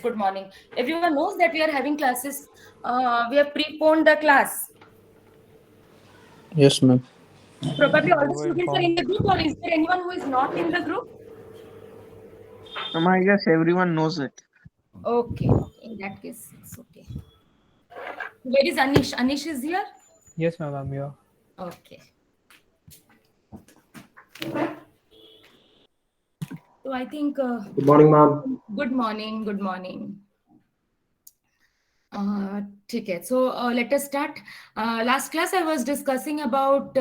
good morning. Everyone knows that we are having classes. We have preponed the class. Yes, ma'am. Probably Yes, all we the were students are in informed. the group, or is there anyone who is not in the group? I guess everyone knows it. Okay, okay. In that case, it's okay. Where is Anish? Anish is here? Yes, ma'am, I'm here. Okay. So I think Good morning, ma'am. good morning, good morning. Okay, so let us start. Last class I was discussing about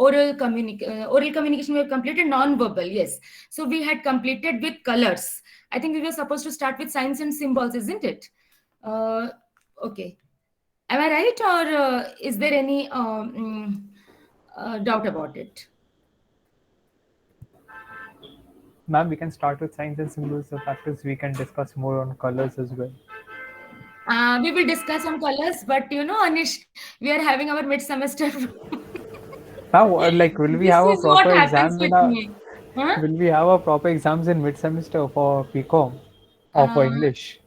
oral communication. We have completed non-verbal. Yes, so we had completed with colors. I think we were supposed to start with signs and symbols, isn't it? Okay, am I right, or is there any doubt about it? Ma'am, we can start with signs and symbols. So after we can discuss more on colors as well. We will discuss on colors, but Anish, we are having our mid semester. Ma'am, like, will we This have a is what proper happens exam in with our? me. Huh? Will we have a proper exams in mid-semester for PCOM or for Uh, English?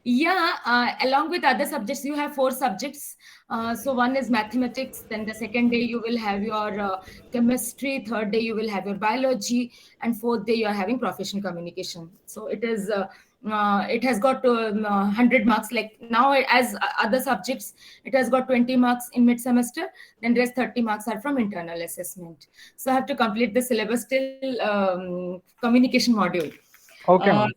yeah, along with other subjects, you have four subjects. So one is mathematics. Then the second day you will have your chemistry. Third day you will have your biology, and fourth day you are having professional communication. So it is. It has got 100 marks. Like now, as other subjects, it has got 20 marks in mid semester. Then rest 30 marks are from internal assessment. So I have to complete the syllabus till communication module. Okay, Uh, ma'am.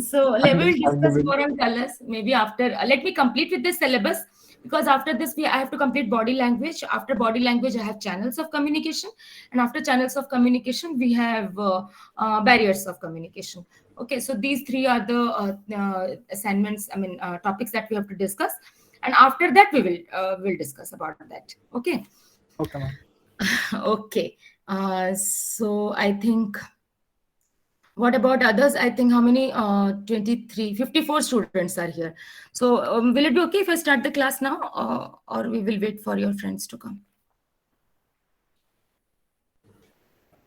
so we will discuss Understandable. more on colors maybe after. Let me complete with this syllabus, because after this I have to complete body language. After body language, I have channels of communication, and after channels of communication, we have barriers of communication. Okay, so these three are the assignments. I mean topics that we have to discuss, and after that will discuss about that. Okay. Okay, ma'am. Okay. So I think. What about others? I think how many? 23, 54 students are here. So will it be okay if I start the class now, or we will wait for your friends to come?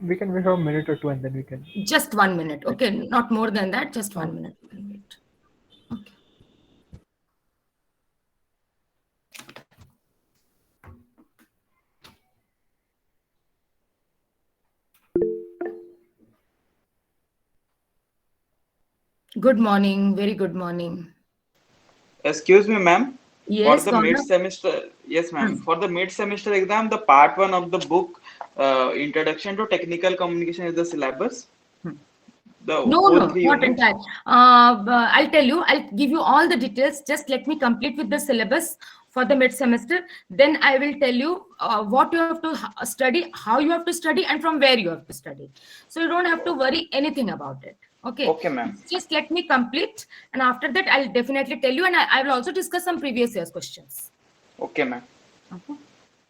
We can wait for a minute or two and then we can. Just 1 minute. Okay, not more than that. Just Oh, 1 minute. We can wait. Okay. Good morning. Very good morning. Excuse me, ma'am. For Yes, the mid Gaurav? semester, yes, ma'am. Hmm. For the mid semester exam, the part one of the book, Introduction to Technical Communication, is the syllabus. The No, whole no, three not units. entire. I'll tell you, I'll give you all the details. Just let me complete with the syllabus for the mid semester. Then I will tell you what you have to study, how you have to study, and from where you have to study. So you don't have to worry anything about it. Okay. Okay, ma'am. Just let me complete. And after that, I'll definitely tell you. And I will also discuss some previous year's questions. Okay, ma'am. Okay.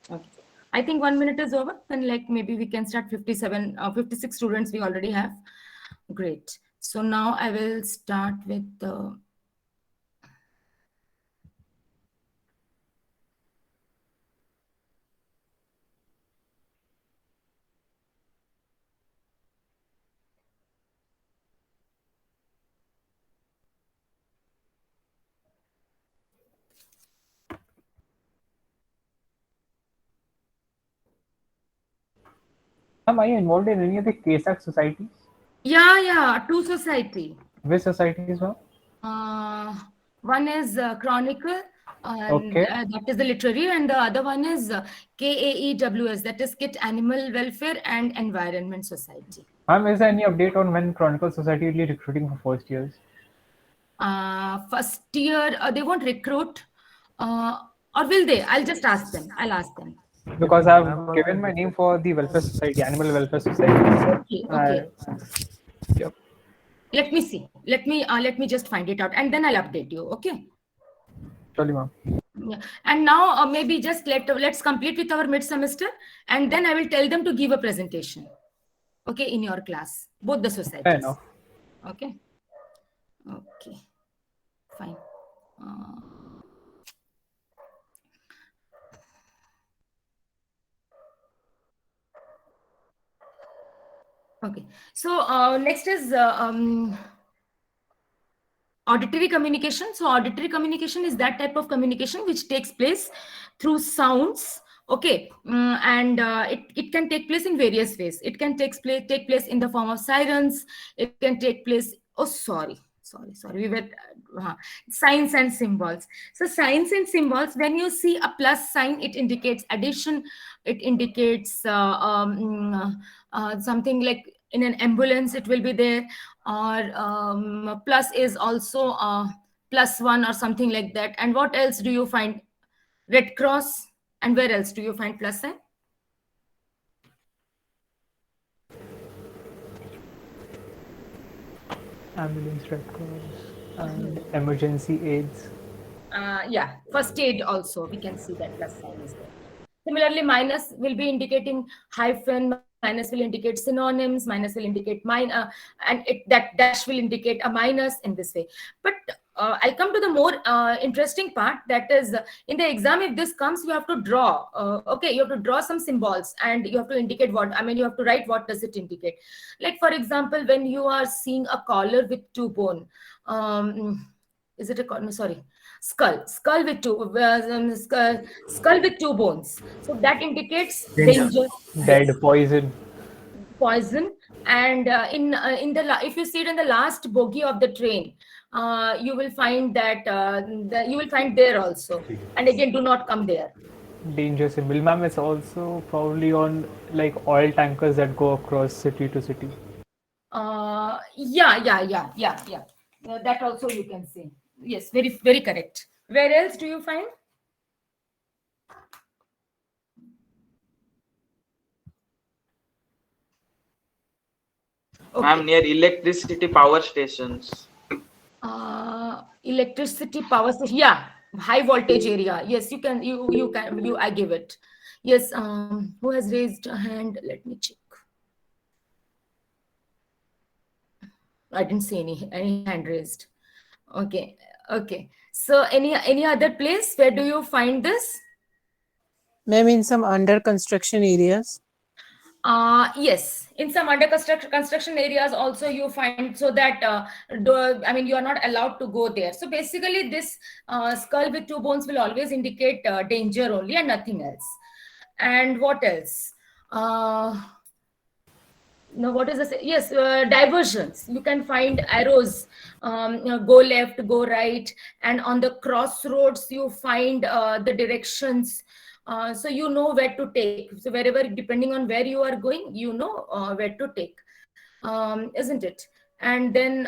Okay. I think 1 minute is over. Then like maybe we can start 57, 56 students we already have. Great. So now I will start with the. ma'am, are you involved in any of the KSAC societies? Yeah, two society. Which societies, ma'am? Uh, One is Chronicle, and Okay. that is the literary, and the other one is KAEWS, that is Kit Animal Welfare and Environment Society. Ma'am, is there any update on when Chronicle Society will be recruiting for first years? First year, they won't recruit, uh, or will they? I'll just ask them. I'll ask them. Because I've given my name for the Welfare Society, Animal Welfare Society. Okay, Uh, okay. yep. Let me see. Let me just find it out, and then I'll update you. Okay. Surely, ma'am. Yeah. And now maybe just let's complete with our mid semester, and then I will tell them to give a presentation. Okay, in your class, both the Fair societies. enough. Okay. Okay. Fine. Uh, okay. So next is Auditory communication. So auditory communication is that type of communication which takes place through sounds. Okay. And it can take place in various ways. It can take place in the form of sirens. It can take place, oh sorry, we were signs and symbols. So signs and symbols, when you see a plus sign, it indicates addition. It indicates something like in an ambulance it will be there, or plus is also +1 or something like that. And what else do you find? Red Cross. And where else do you find plus sign? Ambulance, Red Cross, and emergency aids. Yeah, first aid also, we can see that plus sign is there. Similarly, minus will be indicating hyphen, minus will indicate synonyms, minus will indicate that dash will indicate a minus in this way. But I'll come to the more interesting part, that is in the exam, if this comes, you have to draw. Okay, you have to draw some symbols and you have to indicate what, you have to write what does it indicate. Like for example, when you are seeing a collar with 2 bone, is it a collar? No, sorry. Skull with skull with 2 bones. So that indicates danger, Dead, poison. And if you see it in the last bogie of the train, you will find that you will find there also. And again, do not come there. Danger symbol. Ma'am, it's also probably on like oil tankers that go across city to city. Yeah. That also you can see. Yes, very, very correct. Where else do you find? Okay. Ma'am, near electricity power stations. Electricity power station. Yeah, high voltage area. Yes, you can. I give it. Yes. Who has raised a hand? Let me check. I didn't see any hand raised. Okay. So any other place where do you find this? Maybe in some under construction areas. Yes, in some under construction areas also you find, so that you are not allowed to go there. So basically this skull with 2 bones will always indicate danger only and nothing else. And what else? No, what is this? Yes, diversions. You can find arrows, go left, go right, and on the crossroads you find the directions. So you know where to take. So wherever, depending on where you are going, you know where to take, isn't it? And then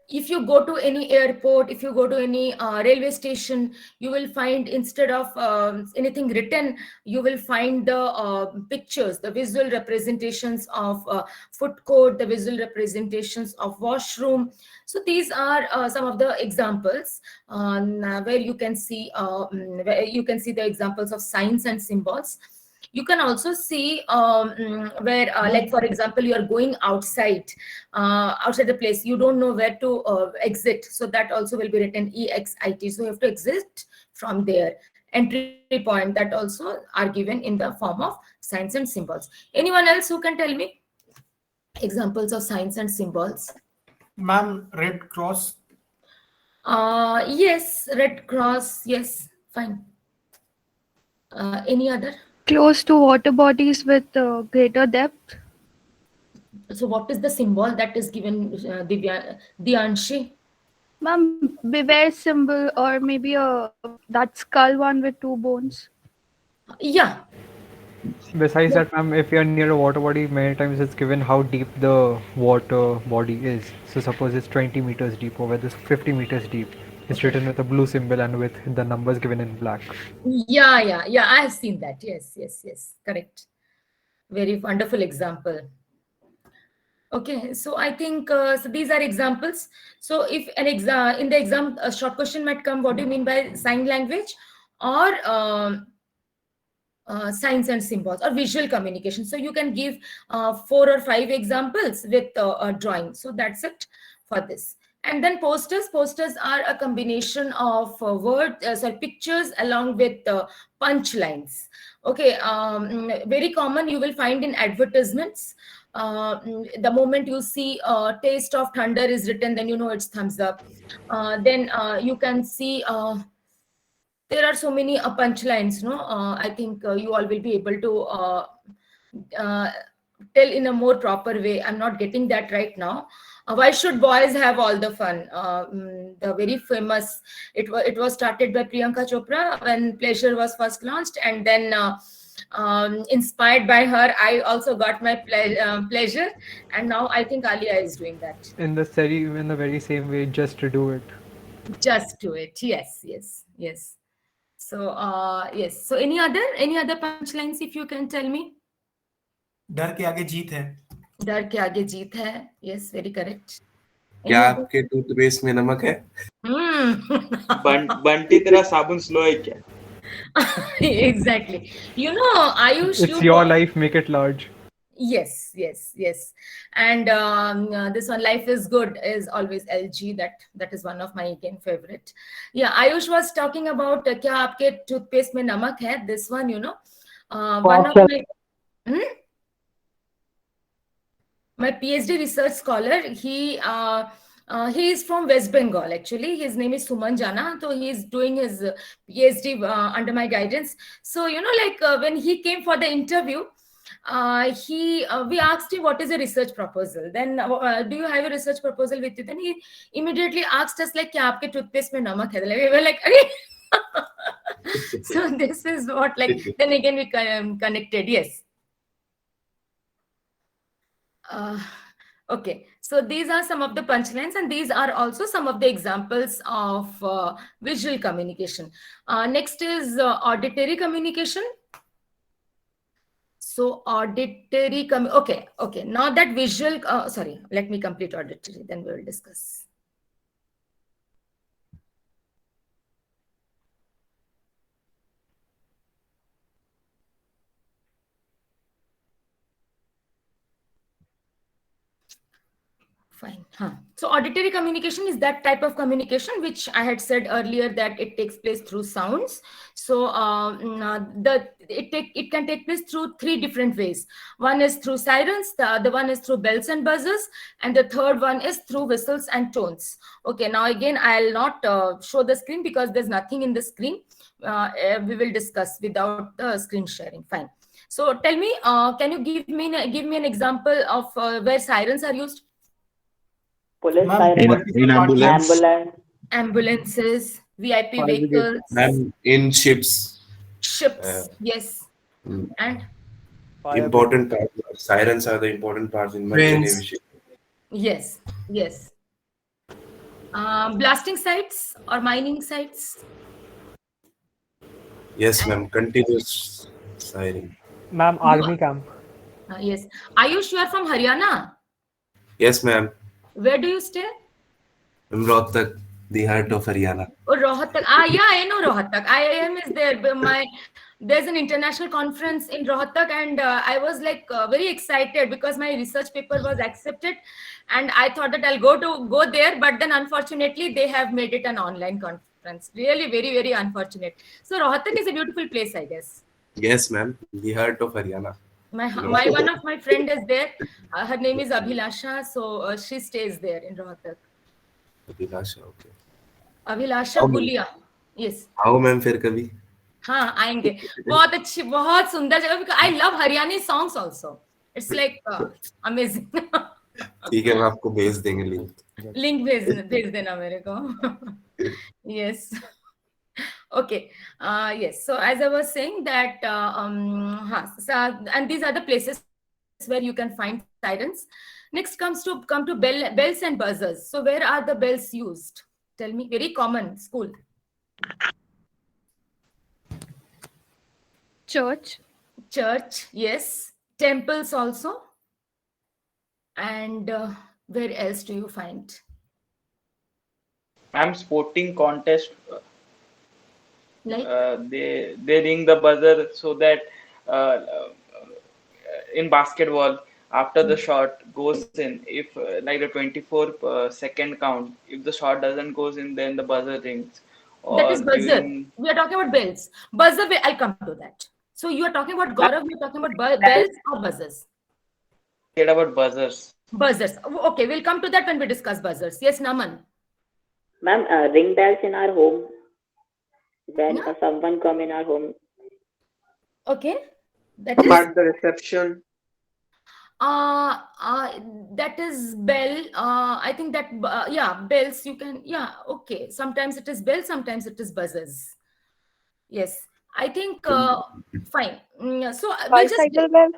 if you go to any airport, if you go to any railway station, you will find, instead of anything written, you will find the pictures, the visual representations of food court, the visual representations of washroom. So these are some of the examples where you can see the examples of signs and symbols. You can also see where, like for example, you are going outside the place, you don't know where to exit, so that also will be written EXIT. So you have to exit from there. Entry point, that also are given in the form of signs and symbols. Anyone else who can tell me examples of signs and symbols? Ma'am, Red Cross. Yes, Red Cross. Yes, fine. Any other? Close to water bodies with greater depth. So what is the symbol that is given, Dianshi? Ma'am, beware symbol, or maybe that skull one with 2 bones. Yeah. Besides that, ma'am, if you're near a water body, many times it's given how deep the water body is. So suppose it's 20 meters deep, or whether it's 50 meters deep. It's written with a blue symbol and with the numbers given in black. Yeah. I have seen that. Yes. Correct. Very wonderful example. Okay, so I think so these are examples. So if in the exam, a short question might come, what do you mean by sign language, or signs and symbols, or visual communication? So you can give 4 or 5 examples with a drawing. So that's it for this. And then posters are a combination of pictures along with punchlines. Okay, very common you will find in advertisements. The moment you see taste of thunder is written, then you know it's thumbs up. Then you can see there are so many punchlines, no? I think you all will be able to uh, tell in a more proper way. I'm not getting that right now. Why should boys have all the fun? The very famous, it was started by Priyanka Chopra when Pleasure was first launched, and then inspired by her, I also got my pleasure, and now I think Alia is doing that. In the very same way, just to do it. Just do it. Yes, yes, yes. So yes. So any other punchlines, if you can tell me? डर के आगे जीत है. डर के आगे जीत है. Yes, very correct. क्या आपके टूथपेस्ट में नमक है? बंटी तेरा साबुन स्लो है क्या? Exactly. You know, Ayush. It's your life. Make it large. Yes, yes, yes. And this one, Life is Good, is always LG. That is one of my again favorite. Yeah, Ayush was talking about क्या आपके toothpaste में नमक है. This one, you know, one of my PhD research scholar. He is from West Bengal, actually. His name is Suman Jana. So he is doing his PhD under my guidance. So, you know, like when he came for the interview, we asked him what is a research proposal. Then do you have a research proposal with you? Then he immediately asked us like, क्या आपके toothpaste में नमक है? We were like, so this is what, like, then again we connected. Yes. Okay, so these are some of the punchlines, and these are also some of the examples of visual communication. Next is auditory communication. So auditory, okay. Now that visual, sorry, let me complete auditory, then we will discuss. Fine. So auditory communication is that type of communication which I had said earlier that it takes place through sounds. So it can take place through three different ways. One is through sirens, the other one is through bells and buzzers, and the third one is through whistles and tones. Okay, now again I'll not show the screen because there's nothing in the screen. We will discuss without the screen sharing. Fine. So tell me, can you give me an example of where sirens are used? Police In ambulance. Ambulances, VIP vehicles, In ships. Yes. And Important parts. Sirens are the important parts in merchant navy. yes. Blasting sites or mining sites? Yes, ma'am. Continuous siren. Ma'am, army camp. Yes. Ayush, you are from Haryana. Yes, ma'am. Where do you stay? I'm Rohtak, the heart of Haryana. Oh, Rohtak. Yeah, I know Rohtak. IIM is there. There's an international conference in Rohtak, and I was like very excited because my research paper was accepted, and I thought that I'll go there, but then unfortunately they have made it an online conference. Really, very, very unfortunate. So Rohtak is a beautiful place, I guess. Yes, ma'am. The heart of Haryana. My one of my friend is there. Her name is Abhilasha, so she stays there in Rohtak. Abhilasha, okay. Abhilasha Gulia. Yes. आओ ma'am फिर कभी. हाँ आएंगे. बहुत अच्छी, बहुत सुंदर जगह. Because I love Haryani songs also. It's like amazing. ठीक है, मैं आपको भेज देंगे लिंक. लिंक भेज देना मेरे को. Yes. Okay. Yes. So as I was saying that, and these are the places where you can find sirens. Next come to bells and buzzers. So where are the bells used? Tell me. Very common school. Church. Yes. Temples also. And where else do you find? Ma'am, sporting contest. Like they ring the buzzer so that in basketball, after the shot goes in, if like the 24-second count, if the shot doesn't goes in, then the buzzer rings. That is buzzer. We are talking about bells. Buzzer, I'll come to that. So you are talking about Gaurav, we are talking about bells or buzzers? scared about buzzers. Buzzers. Okay, we'll come to that when we discuss buzzers. Yes, Naman. Ma'am, ring bells in our home when Yeah. someone come in our home. Okay. That is At the reception. that is bell. I think that yeah, bells you can, yeah, okay. Sometimes it is bell, sometimes it is buzzers. Yes. I think fine. So we'll just Bicycle bell.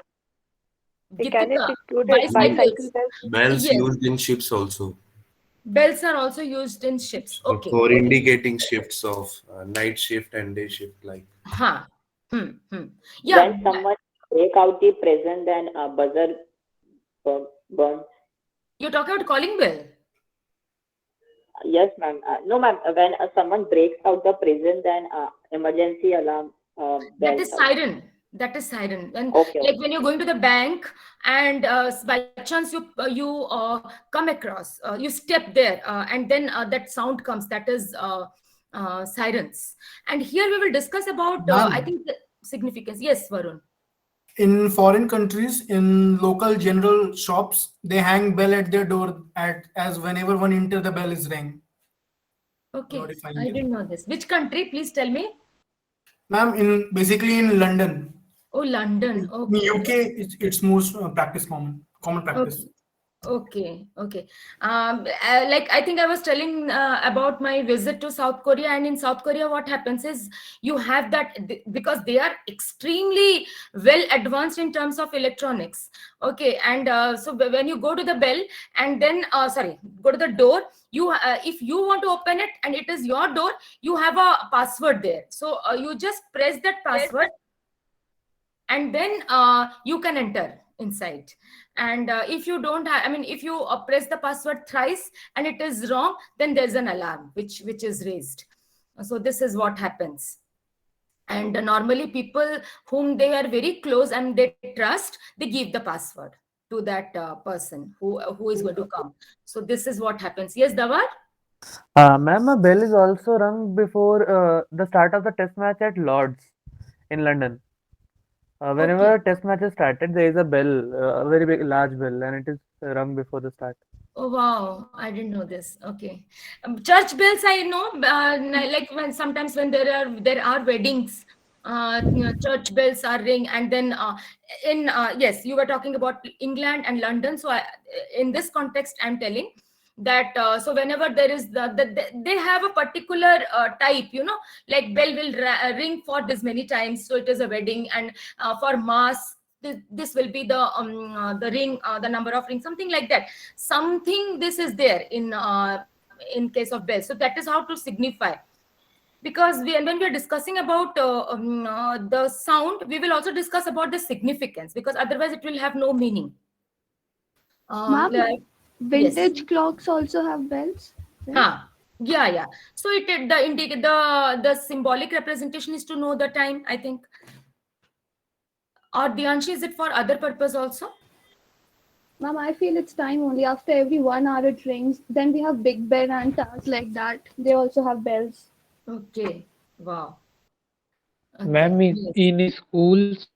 Can it Gitika, include bicycles. bicycle bells? Bells Yes. used in ships also Bells are also used in ships. Okay. for indicating shifts of night shift and day shift. Like Huh. Yeah. When someone break out the present, then buzzer burns. You're talking about calling bell. Yes, ma'am. No, ma'am. When someone breaks out the prison, then emergency alarm That bells is out. siren. That is siren. When Okay. like when you're going to the bank and by chance you come across, you step there and then that sound comes. That is sirens. And here we will discuss about I Ma'am. think the significance. Yes, Varun. In foreign countries, in local general shops, they hang bell at their door as whenever one enter, the bell is rang. Okay, Notifying I you. didn't know this. Which country? Please tell me. Ma'am, basically in London. Oh, London. In Okay. UK, it's most common practice. Okay. Like I think I was telling about my visit to South Korea, and in South Korea, what happens is you have that because they are extremely well advanced in terms of electronics. Okay, and so when you go to the bell and then go to the door, you if you want to open it and it is your door, you have a password there. So you just press that password, and then you can enter inside. And if you don't have, I mean, if you press the password thrice and it is wrong, then there's an alarm which is raised. So this is what happens. And normally people whom they are very close and they trust, they give the password to that person who is going to come. So this is what happens. Yes, Dawar? Ma'am, a bell is also rung before the start of the test match at Lords in London. Whenever a test match is started, there is a bell, a very big, large bell, and it is rung before the start. Oh wow, I didn't know this. Okay, church bells I know. Like when sometimes when there are weddings, church bells are ring, and then yes, you were talking about England and London. So in this context, I'm telling that so whenever there is they have a particular type, like bell will ring for this many times. So it is a wedding, and for mass, this will be the ring, the number of rings, something like that. Something this is there in case of bell. So that is how to signify. Because when we are discussing about the sound, we will also discuss about the significance, because otherwise it will have no meaning. Ma'am, vintage clocks also have bells. Right? Yeah. So the symbolic representation is to know the time, I think. Or Dianshi, is it for other purpose also? Ma'am, I feel it's time only. After every 1 hour it rings. Then we have Big Ben and towers like that. They also have bells. Okay. Wow. Okay. Ma'am, in schools.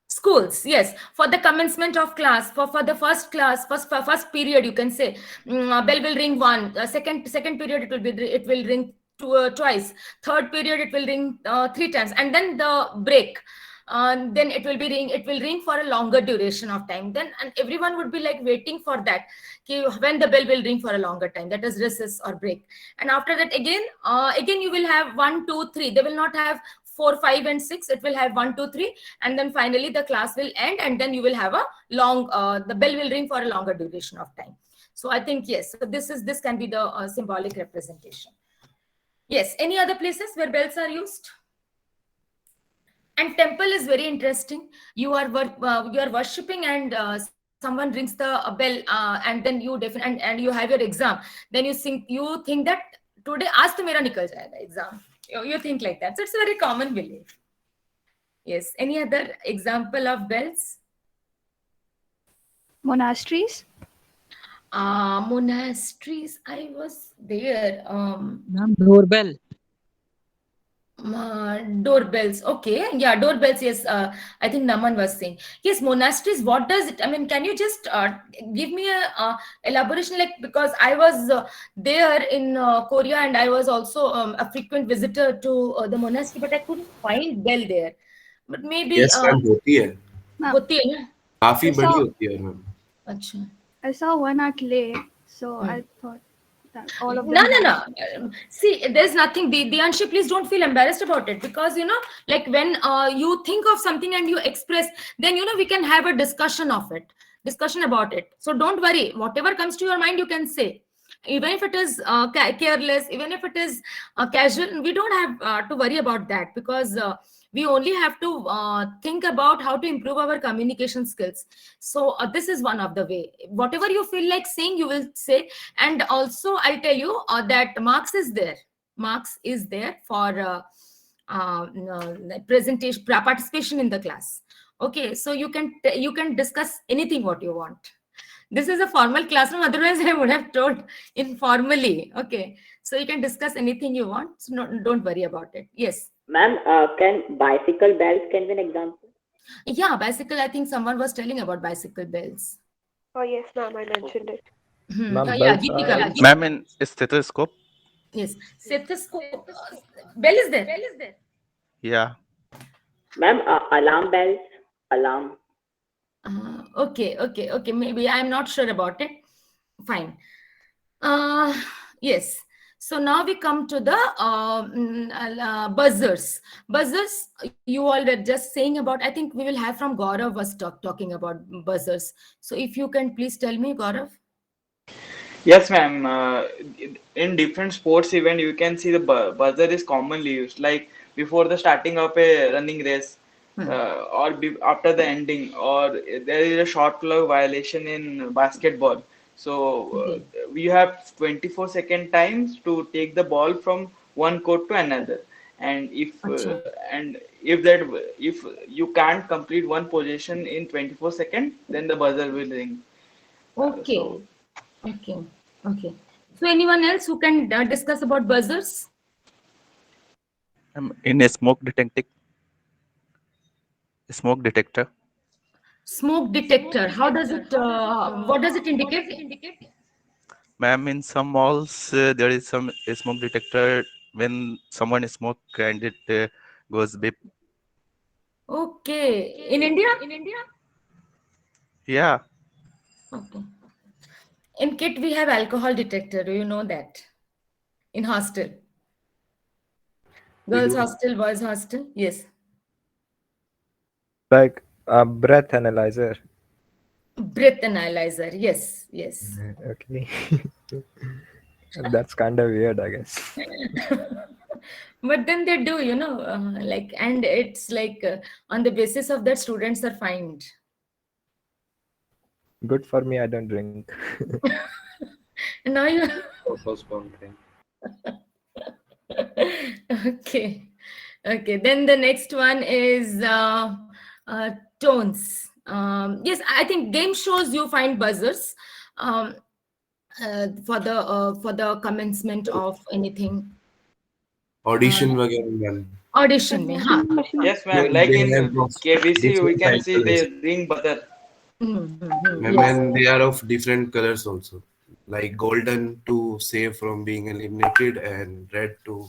Schools, yes. For the commencement of class, for the first class, first period, you can say bell will ring one. Second period, it will ring twice. Third period, it will ring 3 times, and then the break. Then it will ring for a longer duration of time. Then and everyone would be like waiting for that, when the bell will ring for a longer time. That is recess or break. And after that, again you will have 1, 2, 3. They will not have 4, 5, and 6. It will have 1, 2, 3, and then finally the class will end, and then you will have a long. The bell will ring for a longer duration of time. So I think yes. So this can be the symbolic representation. Yes. Any other places where bells are used? And temple is very interesting. You are worshipping, and someone rings the bell, and then you and you have your exam. Then you think that today aaj to mera nikal jayega exam. You think like that. So it's a very common belief. Yes. Any other example of bells? Monasteries. Monasteries. I was there. Ma'am, doorbell. Doorbells. Okay. Yeah, doorbells. Yes. I think Naman was saying. Yes, monasteries. What does it? I mean, can you just give me a elaboration? Like, because I was there in Korea, and I was also a frequent visitor to the monastery, but I couldn't find bell there. But maybe Yes ma'am होती है, Ma'am, होती है ना? काफी I बड़ी saw होती है ma'am. अच्छा. I saw one at Leh, so Hmm. I thought that all of them. No, no, have- no. See, there's nothing. Dianshi, please don't feel embarrassed about it, because like when you think of something and you express, then we can have a discussion about it. So don't worry. Whatever comes to your mind, you can say. Even if it is careless, even if it is casual, we don't have to worry about that, because we only have to think about how to improve our communication skills. So this is one of the way. Whatever you feel like saying, you will say. And also, I'll tell you that Marx is there. Marx is there for presentation, participation in the class. Okay, so you can discuss anything what you want. This is a formal classroom. Otherwise, I would have told informally. Okay, so you can discuss anything you want. So don't worry about it. Yes. Ma'am, can bicycle bells can be an example? Yeah, bicycle. I think someone was telling about bicycle bells. Oh yes, ma'am, I mentioned it. Ma'am, Yeah, bells Geetika. are- Ma'am, in stethoscope? Yes, stethoscope. Bell is there. Yeah. Ma'am, alarm bells, alarm. Okay. Maybe I'm not sure about it. Fine. Yes. So now we come to the buzzers. Buzzers, you all were just saying about. I think we will have from Gaurav was talking about buzzers. So if you can please tell me, Gaurav. Yes, ma'am. In different sports event, you can see the buzzer is commonly used. Like before the starting of a running race, or after the ending, or there is a shot clock violation in basketball. So we have 24-second times to take the ball from one court to another. And if you can't complete one position in 24 seconds, then the buzzer will ring. Okay. So- Okay. So anyone else who can discuss about buzzers? In a smoke detector. Smoke detector. How does it? What does it indicate? Ma'am, in some malls, there is a smoke detector. When someone smoke and it goes beep. Okay. In India? Yeah. Okay. In KIT, we have alcohol detector. Do you know that? In hostel. Girls hostel, boys hostel. Yes. like a breath analyzer. Breath analyzer. Yes. Okay. That's kind of weird, I guess. But then they do, like, and it's like on the basis of that, students are fined. Good for me, I don't drink. And now you. Postpone thing. Okay. Then the next one is tones. Yes, I think game shows you find buzzers for the commencement of anything. Audition वगैरह ma'am. Audition में, हाँ. Yes, ma'am. Like in KBC, we can see they ring buzzer. And they are of different colors also. Like golden to save from being eliminated and red to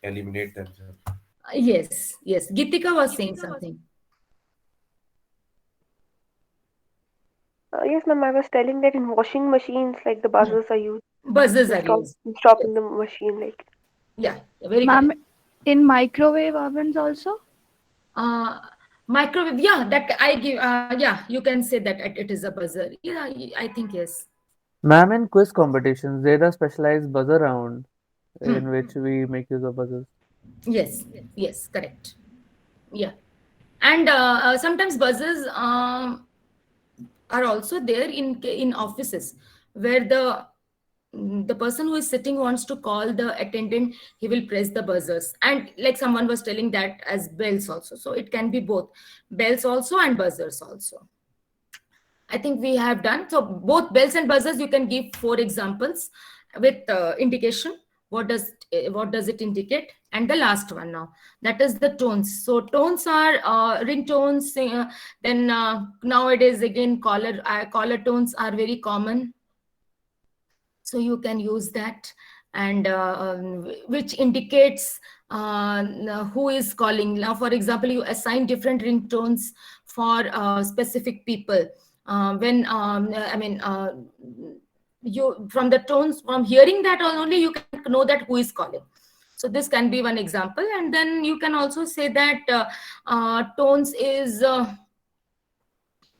eliminate themselves. Yes. Geetika was saying something. Yes, ma'am, I was telling that in washing machines, like the buzzers are used. Buzzers are Stop, used. stopping the machine, like. Yeah, very Ma'am, correct. in microwave ovens also? Microwave, yeah, that I give. Yeah, you can say that it is a buzzer. Yeah, I think yes. Ma'am, in quiz competitions, there are specialized buzzer round in which we make use of buzzers. Yes, correct. Yeah, and sometimes buzzers are also there in offices where the person who is sitting wants to call the attendant. He will press the buzzers, and like someone was telling that as bells also. So it can be both bells also and buzzers also. I think we have done so both bells and buzzers. You can give 4 examples with indication. what does it indicate? And the last one now, that is the tones. So tones are ringtones. Then nowadays again caller tones are very common, so you can use that, and which indicates who is calling. Now, for example, you assign different ringtones for specific people. When you, from the tones, from hearing that only, you can know that who is calling. So this can be one example. And then you can also say that tones is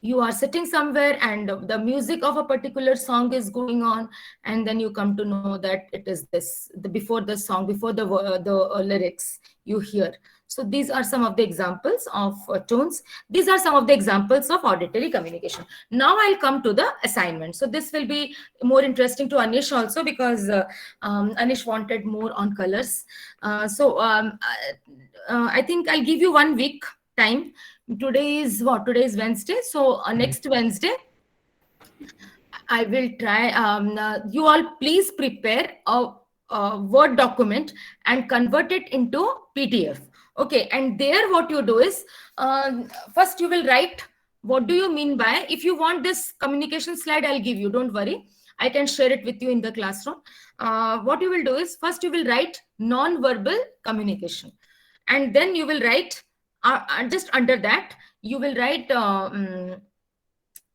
you are sitting somewhere and the music of a particular song is going on, and then you come to know that it is this, before the song, before the lyrics you hear. So these are some of the examples of tones. These are some of the examples of auditory communication. Now I'll come to the assignment. So this will be more interesting to Anish also, because Anish wanted more on colors. I think I'll give you 1 week time. Today is what? Today is Wednesday. So next Wednesday, I will try. You all please prepare a Word document and convert it into PDF. Okay, and there what you do is, first you will write, what do you mean by, if you want this communication slide, I'll give you, don't worry. I can share it with you in the classroom. What you will do is, first you will write non-verbal communication. And then you will write, just under that, you will write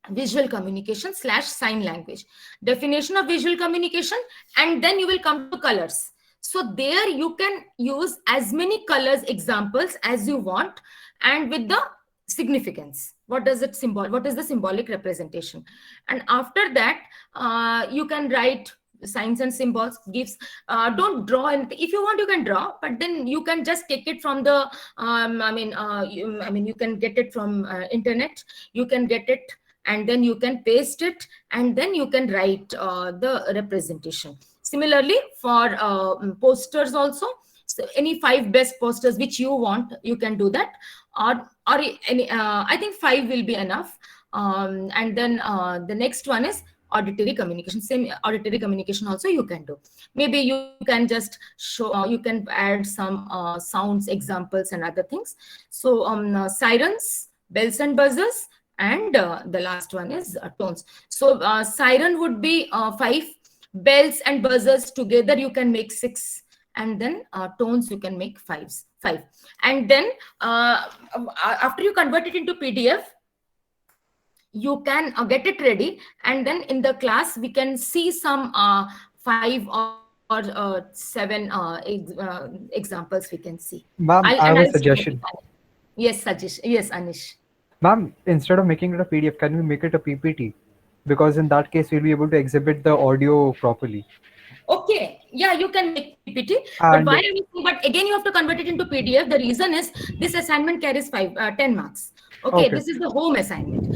visual communication / sign language, definition of visual communication, and then you will come to colors. So there you can use as many colors examples as you want, and with the significance. What does it symbol? What is the symbolic representation? And after that, you can write signs and symbols, gives, don't draw anything. If you want, you can draw, but then you can just take it from the you can get it from internet. You can get it, and then you can paste it, and then you can write the representation. Similarly for posters also, so any 5 best posters which you want, you can do that, or any I think 5 will be enough. And then the next one is auditory communication. Same auditory communication also you can do. Maybe you can just show, you can add some sounds, examples, and other things. So sirens, bells and buzzers, and the last one is tones. So siren would be 5, bells and buzzers together you can make 6, and then tones you can make 5. And then after you convert it into PDF, you can get it ready, and then in the class we can see some 5 or 7 examples we can see. Ma'am, I have a suggestion. Yes, Sajesh. Yes, Anish. Ma'am, instead of making it a PDF, can we make it a PPT? Because in that case, we'll be able to exhibit the audio properly. Okay, yeah, you can make PPT, but why? But again, you have to convert it into PDF. The reason is this assignment carries 10 marks. Okay, this is the home assignment.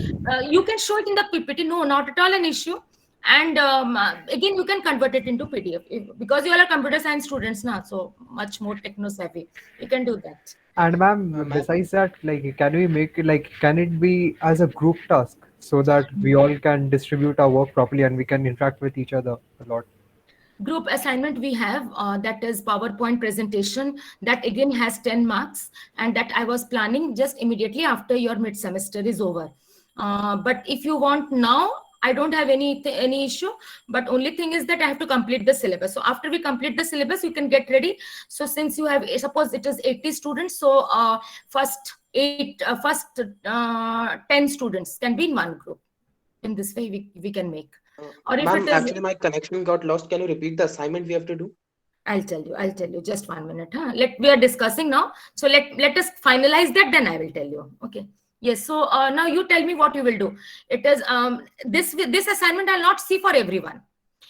You can show it in the PPT. No, not at all an issue. And again, you can convert it into PDF because you all are computer science students now, so much more techno savvy. You can do that. And ma'am, besides that, like, can we make it, like, can it be as a group task so that we all can distribute our work properly and we can interact with each other a lot? Group assignment we have, that is PowerPoint presentation, that again has 10 marks, and that I was planning just immediately after your mid semester is over. But if you want now, I don't have any issue, but only thing is that I have to complete the syllabus. So after we complete the syllabus, you can get ready. So since you have, suppose it is 80 students, so first 10 students can be in one group. In this way we can make. Or if Ma'am, actually my connection got lost. Can you repeat the assignment we have to do? I'll tell you. Just 1 minute. Huh? We are discussing now. So let us finalize that, then I will tell you. Okay. Yes. So now you tell me what you will do. It is this assignment I'll not see for everyone.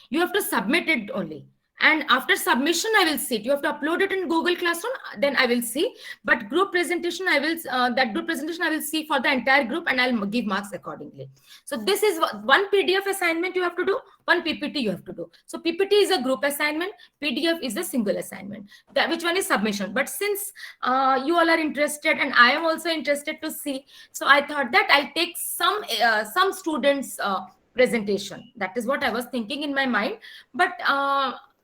You have to submit it only. And after submission, I will see it. You have to upload it in Google Classroom, then I will see. But group presentation, I will see for the entire group, and I'll give marks accordingly. So this is one PDF assignment you have to do, one PPT you have to do. So PPT is a group assignment, PDF is a single assignment. Which one is submission? But since you all are interested, and I am also interested to see, so I thought that I'll take some students' presentation. That is what I was thinking in my mind. But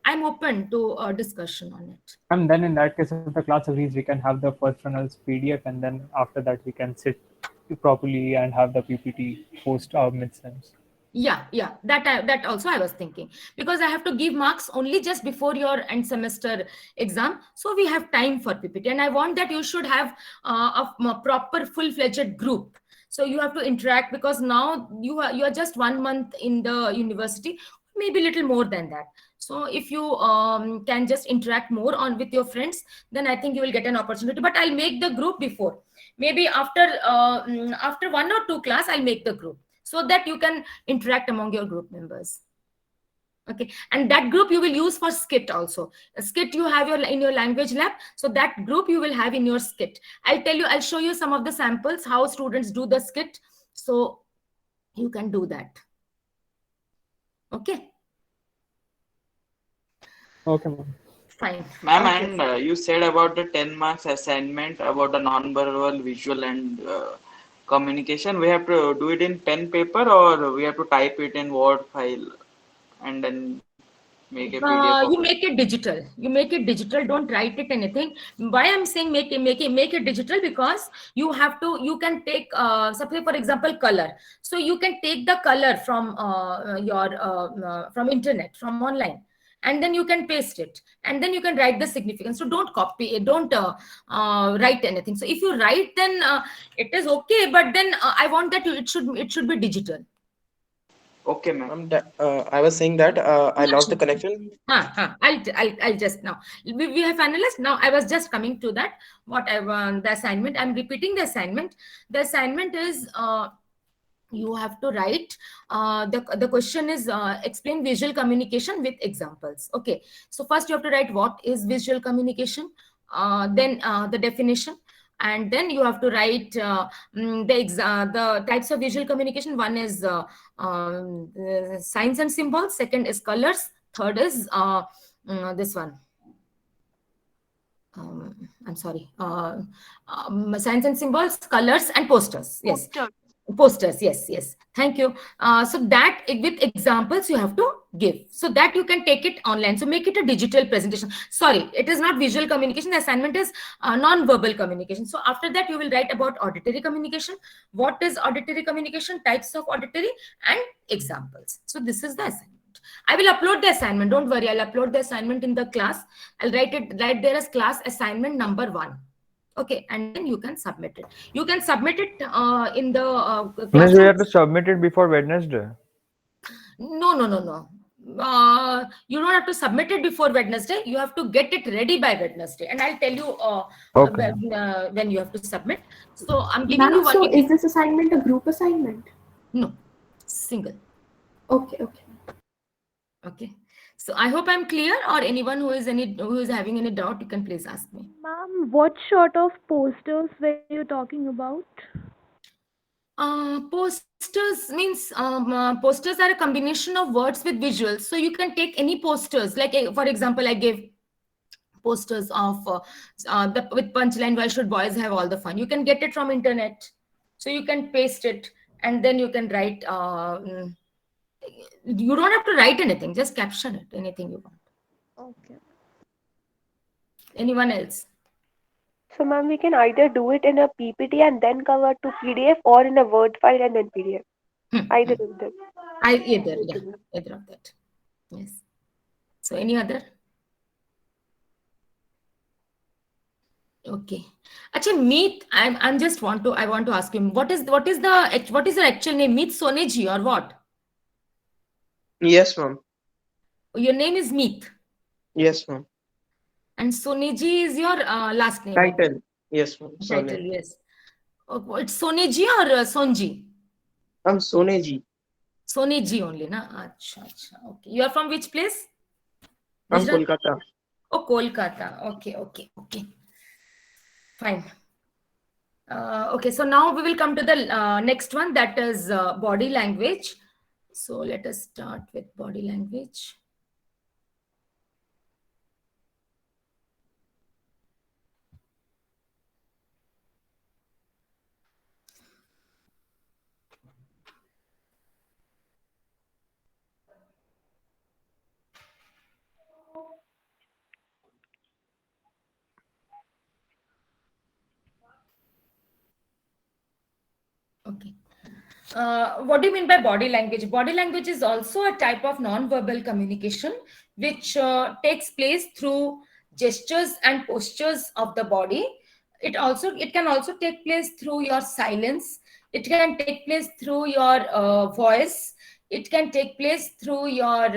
I'm open to discussion on it. And then in that case, if the class agrees, we can have the first run as PDF, and then after that we can sit properly and have the PPT post our midterms. Yeah, that also I was thinking, because I have to give marks only just before your end semester exam, so we have time for PPT, and I want that you should have a proper full-fledged group. So you have to interact, because now you are just 1 month in the university, maybe a little more than that. So if you can just interact more on with your friends, then I think you will get an opportunity. But I'll make the group before, maybe after 1 or 2 class I'll make the group, so that you can interact among your group members. Okay, and that group you will use for skit also. A skit you have in your language lab, so that group you will have in your skit. I'll show you some of the samples how students do the skit, so you can do that. Okay. Okay, ma'am. Fine. Ma'am, Okay. and you said about the 10 marks assignment about the non-verbal, visual, and communication. We have to do it in pen paper, or we have to type it in Word file and then make a PDF of You it. make it digital. You make it digital. Don't write it anything. Why I'm saying make it digital, because you can take suppose for example color. So you can take the color from from internet, from online, and then you can paste it, and then you can write the significance. So don't copy it. Don't write anything. So if you write, then it is okay. But then I want that it should be digital. Okay, ma'am. I was saying that I lost the connection. I'll just now we have finalized. Now I was just coming to that. What I want, the assignment. I'm repeating the assignment. The assignment is you have to write. The question is explain visual communication with examples. Okay. So first you have to write what is visual communication. Then the definition. And then you have to write the types of visual communication. One is signs and symbols. Second is colors. Third is this one. I'm sorry. Signs and symbols, colors, and posters. Yes. Posters. Yes. Thank you. So that with examples you have to give, so that you can take it online. So make it a digital presentation. Sorry, it is not visual communication. The assignment is non-verbal communication. So after that you will write about auditory communication. What is auditory communication? Types of auditory, and examples. So this is the assignment. I will upload the assignment. Don't worry. I'll upload the assignment in the class. I'll write there as class assignment number 1. Okay, and then you can submit it. You can submit it in the Means class. we have to submit it before Wednesday. No. You don't have to submit it before Wednesday. You have to get it ready by Wednesday, and I'll tell you Okay. when you have to submit. So I'm giving you Ma'am, one so week. is this assignment a group assignment? No, single. Okay. Okay. So I hope I'm clear, or anyone who is having any doubt, you can please ask me. Ma'am, what sort of posters were you talking about? Posters means posters are a combination of words with visuals. So you can take any posters. Like for example, I gave posters of with punchline, why should boys have all the fun? You can get it from internet. So you can paste it, and then you can write. You don't have to write anything. Just caption it. Anything you want. Okay. Anyone else? So, ma'am, we can either do it in a PPT and then convert to PDF, or in a Word file and then PDF. Either of them. Either of that. Yes. So any other? Okay. Actually, Meet. I want to ask him what is your actual name? Meet Soneji or what? Yes, ma'am. Your name is Meet. Yes, ma'am. And Soneji is your last name. Title. Yes, ma'am. Title. Yes. It's Soneji or Sonji? I'm Soneji. Soneji only, na? Acha. Okay. You are from which place? I'm Gujarat? Kolkata. Oh, Kolkata. Okay. Fine. Okay, so now we will come to the next one, that is body language. So let us start with body language. Okay. What do you mean by body language? Body language is also a type of non-verbal communication which takes place through gestures and postures of the body. It can also take place through your silence. It can take place through your voice. It can take place through your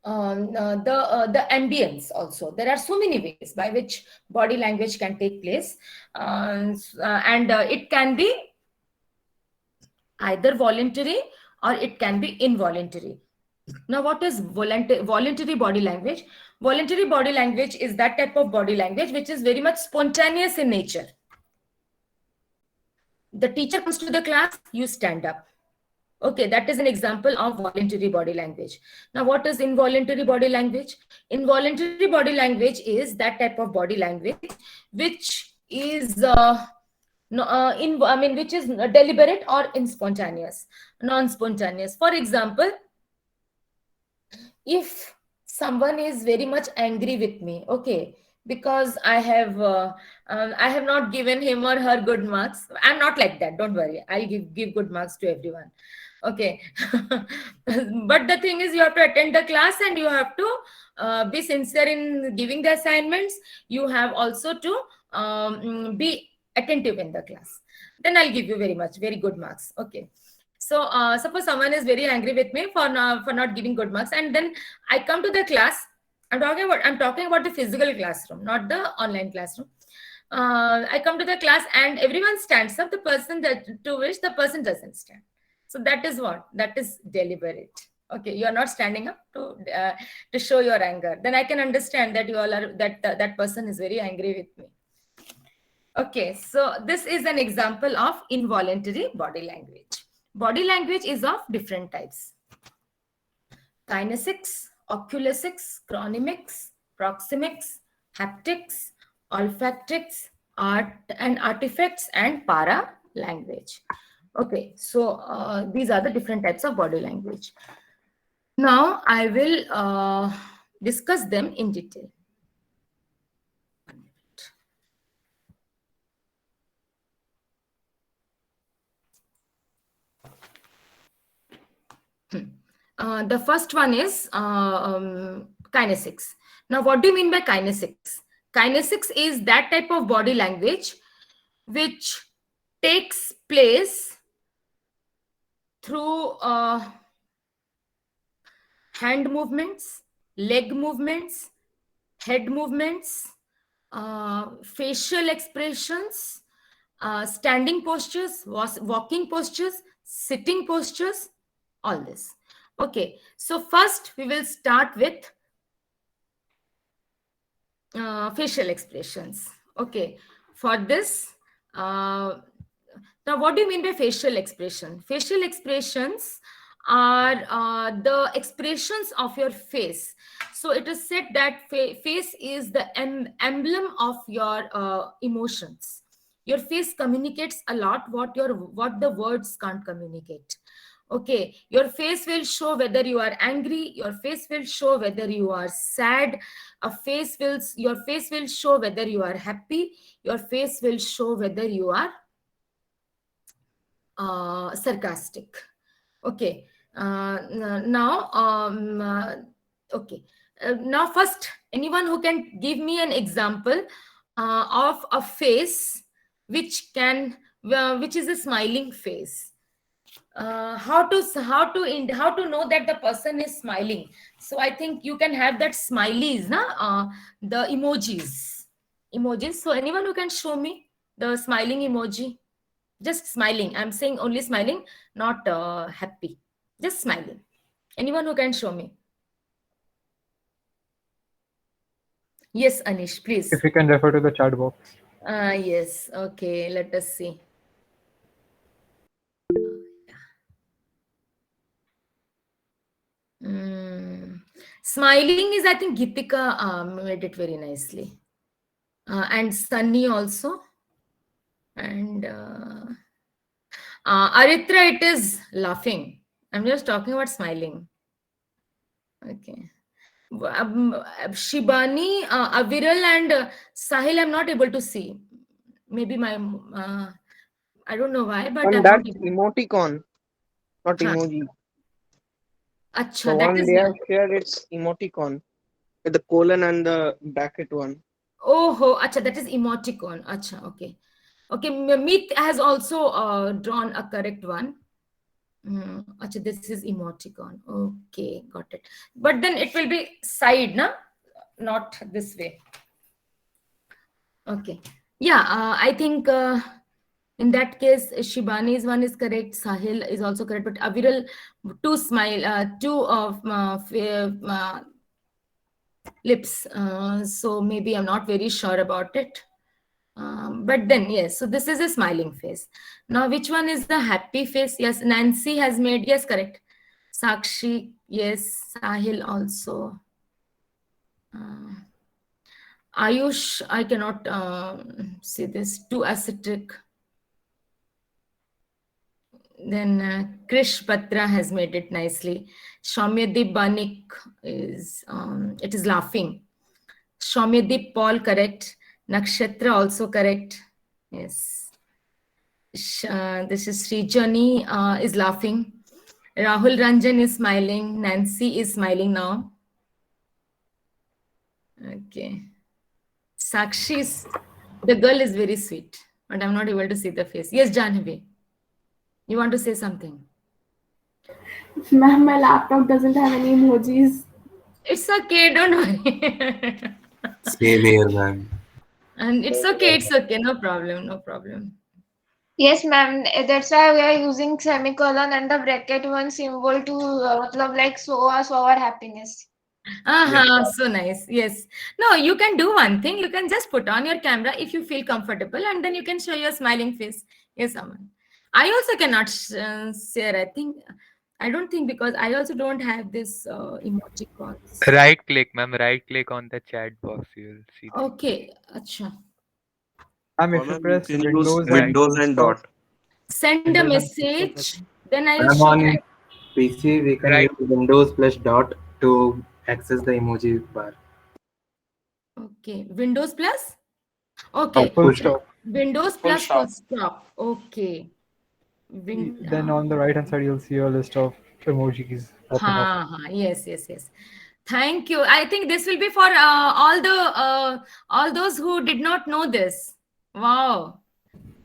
the ambience also. There are so many ways by which body language can take place, and it can be either voluntary or it can be involuntary. Now, what is voluntary body language? Voluntary body language is that type of body language which is very much spontaneous in nature. The teacher comes to the class, you stand up. Okay, that is an example of voluntary body language. Now, what is involuntary body language? Involuntary body language is that type of body language which is which is deliberate or spontaneous, non-spontaneous. For example, if someone is very much angry with me, okay, because I have not given him or her good marks. I'm not like that. Don't worry. I'll give good marks to everyone. Okay. But the thing is, you have to attend the class and you have to be sincere in giving the assignments. You have also to be attentive in the class. Then I'll give you very good marks. Okay. So suppose someone is very angry with me for not giving good marks, and then I come to the class. I'm talking about the physical classroom, not the online classroom. I come to the class and everyone stands up. The person to which the person doesn't stand. So that is what? That is deliberate. Okay, you are not standing up to show your anger. Then I can understand that you all are that person is very angry with me. Okay, so this is an example of involuntary body language. Body language is of different types: kinesics, oculesics, chronemics, proxemics, haptics, olfactics, art and artifacts, and para language. Okay, so these are the different types of body language. Now I will discuss them in detail. The first one is kinesics. Now, what do you mean by kinesics? Kinesics is that type of body language which takes place through hand movements, leg movements, head movements, facial expressions, standing postures, walking postures, sitting postures, all this. Okay, so first we will start with facial expressions. Okay, for this, now what do you mean by facial expression? Facial expressions are the expressions of your face. So it is said that face is the emblem of your emotions. Your face communicates a lot what the words can't communicate. Okay, your face will show whether you are angry. Your face will show whether you are sad. Your face will show whether you are happy. Your face will show whether you are sarcastic. Okay. Now first, anyone who can give me an example of a face which is a smiling face. How to know that the person is smiling? So I think you can have that smileys, the emojis. So anyone who can show me the smiling emoji? Just smiling. I'm saying only smiling, not happy. Just smiling. Anyone who can show me? Yes, Anish, please. If you can refer to the chat box. Yes. Okay. Let us see. Smiling is, I think, Geetika made it very nicely. And Sunny also. And Aritra, it is laughing. I'm just talking about smiling. Okay. Shibani, Aviral and Sahil, I'm not able to see. Maybe I don't know why, but And I'm that's not. emoticon, not Huh. emoji. The Acha, that one is they have new. shared, it's emoticon with the colon and the bracket one. Oh, acha, that is emoticon. Acha, okay. Okay, Meet has also drawn a correct one. Acha, this is emoticon. Okay, got it. But then it will be side, na? Not this way. Okay. Yeah, I think in that case, Shibani's one is correct. Sahil is also correct. But Aviral, two of lips. So maybe I'm not very sure about it. But then, yes, so this is a smiling face. Now, which one is the happy face? Yes, Nancy has made, yes, correct. Sakshi, yes. Sahil also. Ayush, I cannot see this. Too acidic. Then Krish Patra has made it nicely. Shaumyadeep Banik is, it is laughing. Shaumyadeep Paul, correct. Nakshatra also correct. Yes. This is Srijani is laughing. Rahul Ranjan is smiling. Nancy is smiling now. Okay. Sakshi, the girl is very sweet, but I'm not able to see the face. Yes, Janhavi. You want to say something? Ma'am, my laptop doesn't have any emojis. It's okay, don't worry. Same here, ma'am. And it's okay, no problem, no problem. Yes, ma'am. That's why we are using semicolon and the bracket one symbol to like show us our happiness. So nice. Yes. No, you can do one thing. You can just put on your camera if you feel comfortable, and then you can show your smiling face. Yes, Aman. I also cannot share. I don't think, because I also don't have this emoticons. Right click, ma'am. Right click on the chat box. You'll see that. Okay. Acha. Ma'am, if Or you ma'am, press you can use Windows Windows and and dot. Send a message. Then I will I'm show on you. PC, we can Right. use Windows plus dot to access the emoji bar. Okay. Windows plus? Okay. full stop. Windows Full plus full stop. stop. Okay. Then on the right hand side, you'll see a list of emojis popping up. Yes. Thank you. I think this will be for all those who did not know this. Wow.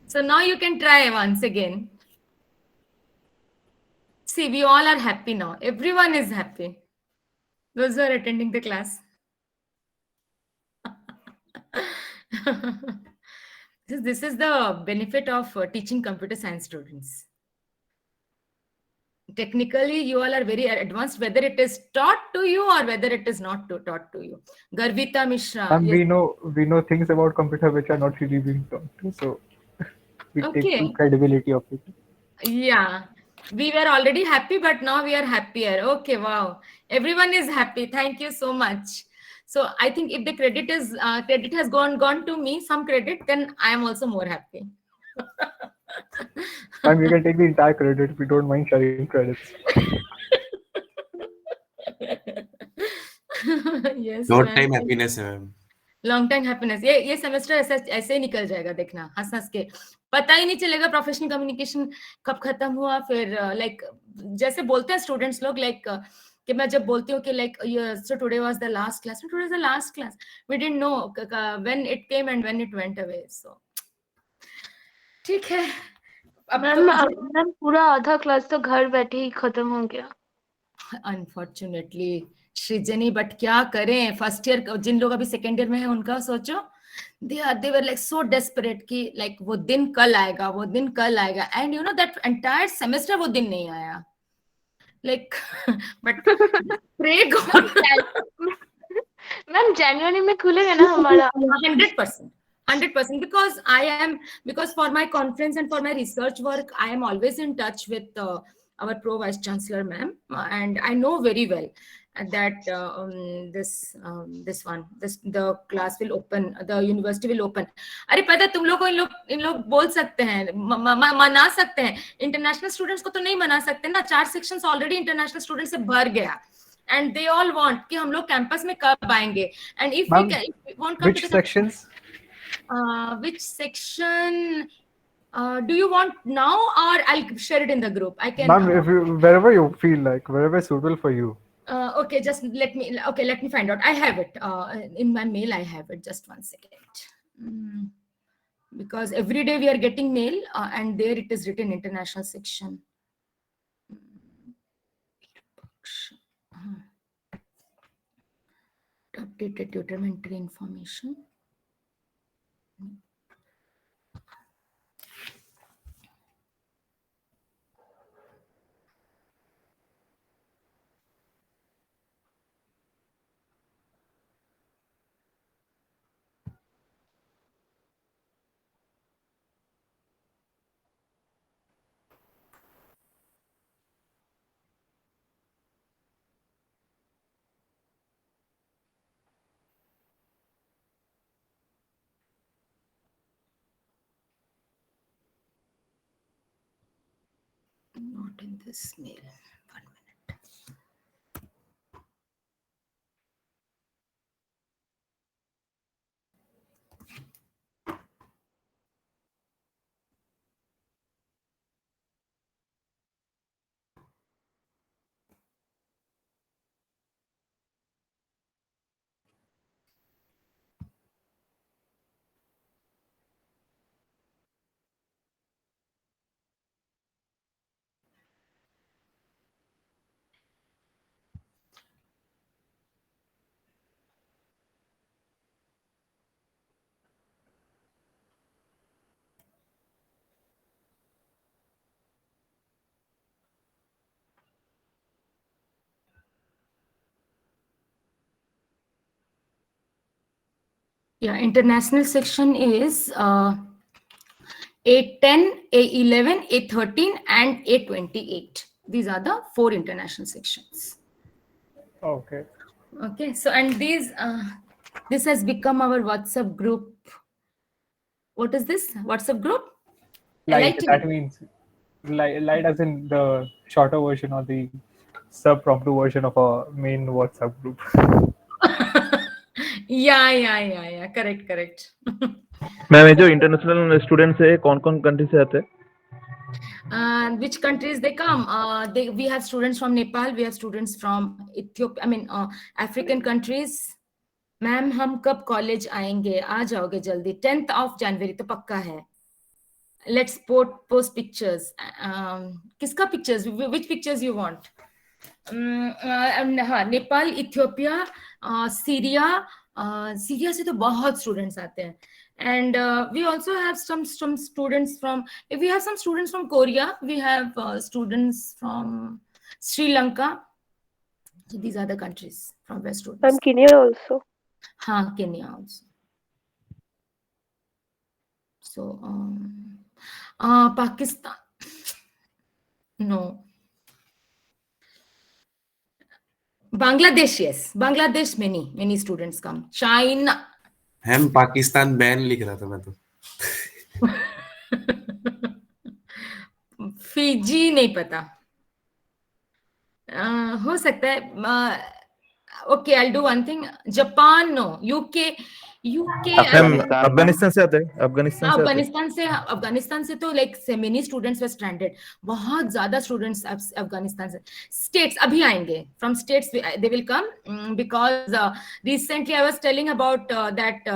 So now you can try once again. See, we all are happy now. Everyone is happy. Those who are attending the class. This is the benefit of teaching computer science students. Technically, you all are very advanced, whether it is taught to you or whether it is not taught to you. Garvita Mishra. And Yes. we know things about computer which are not really being taught to, so we take Okay. full credibility of it. Yeah. We were already happy, but now we are happier. Okay, wow. Everyone is happy. Thank you so much. So I think if the credit has gone to me, some credit, then I am also more happy. And we can take the entire credit if we don't mind sharing credits. Yes, Short ma'am. time happiness है ma'am. Long time happiness. ये semester ऐसे ही निकल जाएगा, देखना, हंस के पता ही नहीं चलेगा प्रोफेशनल कम्युनिकेशन कब खत्म हुआ. फिर लाइक जैसे बोलते हैं स्टूडेंट्स लोग, लाइक कि मैं जब बोलती हूँ कि like so today was the last class, today was the last class, we didn't know when it came and when it went away. So ठीक है. अब मैम पूरा आधा क्लास तो घर बैठे ही खत्म हो गया. अनफॉर्चुनेटली सृजनी, बट क्या करें, फर्स्ट ईयर जिन लोग अभी सेकेंड ईयर में है उनका सोचो. they were like so desperate कि like वो दिन कल आएगा, and you know that entire semester वो दिन नहीं आया. Like but pray God. Ma'am जनवरी में खुलेगा ना हमारा? 100%, because for my conference and for my research work, I am always in touch with our pro vice chancellor ma'am, and I know very well that the class will open, the university will open. अरे पता तुम लोग को इन लोग बोल सकते हैं, मना सकते हैं. इंटरनेशनल स्टूडेंट्स को तो नहीं मना सकते ना. 4 सेक्शंस ऑलरेडी इंटरनेशनल स्टूडेंट से भर गया, and they all want कि हम लोग कैंपस में कब आएंगे. And if we won't come which to the sections? Which section? Do you want now, or I'll share it in the group? I can. Ma'am, if you wherever you feel like, wherever is suitable for you. Okay, just let me. Okay, let me find out. I have it in my mail. I have it. Just 1 second. Because every day we are getting mail, and there it is written international section. Updated tutor entry information. Not in this mail. 1 minute. Yeah, international section is A10, A11, A13, and A28. These are the 4 international sections. Okay. Okay, so and these this has become our WhatsApp group. What is this WhatsApp group? Light. LIT. That means light as in the shorter version or the sub-promptu version of a main WhatsApp group. Yeah. Correct. Ma'am ये जो international students है कौन country से आते हैं? Which countries they come? We have students from Nepal. We have students from Ethiopia. I mean, African countries. Ma'am हम कब college आएंगे? आ जाओगे जल्दी? 10th of January तो पक्का है. Let's post pictures. किसका pictures? Which pictures you want? Nepal, Ethiopia, Syria. Syria से तो बहुत स्टूडेंट्स आते हैं. And we also have some students from. We have some students from Korea. We have students from Sri Lanka. So these are the countries from where students. And Kenya also. Kenya also. So Pakistan. No. Bangladesh, yes. Bangladesh, many students come. China. हम Pakistan ban लिख रहा था मैं तो. Fiji नहीं पता. हो सकता है. Okay, I'll do one thing. Japan, no. UK. Afghanistan से आते हैं. अफगानिस्तान से तो like many students were stranded. बहुत ज्यादा students अफगानिस्तान से. States अभी आएंगे. From states they will come because recently I was telling about that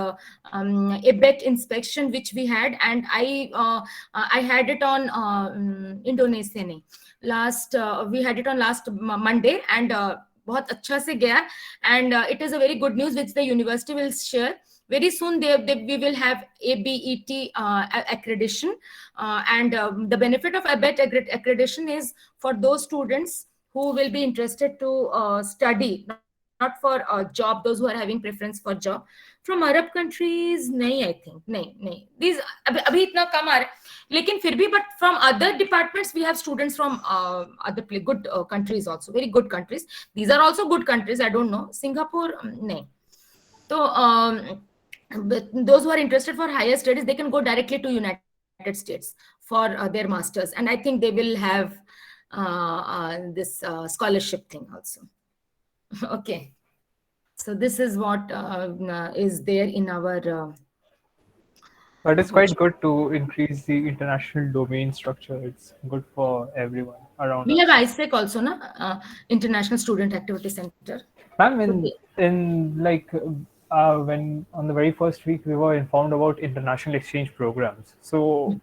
ABET inspection which we had, and I had it on Indonesia. We had it on last Monday, and बहुत अच्छा से गया, and it is a very good news which the university will share. Very soon we will have ABET accreditation, and the benefit of ABET accreditation is for those students who will be interested to study, not for a job, those who are having preference for job. From Arab countries, nahi, I think. Nahi. These abhi itna kam aa rahe. Lekin fir bhi, but from other departments, we have students from other good countries also, very good countries. These are also good countries, I don't know. Singapore, nahi. So, but those who are interested for higher studies, they can go directly to United States for their masters. And I think they will have this scholarship thing also. Okay. So this is what is there in our But it's quite good to increase the international domain structure. It's good for everyone around We us. have ISEC also, na? International Student Activity Center. Ma'am, Okay. in like when on the very first week we were informed about international exchange programs. So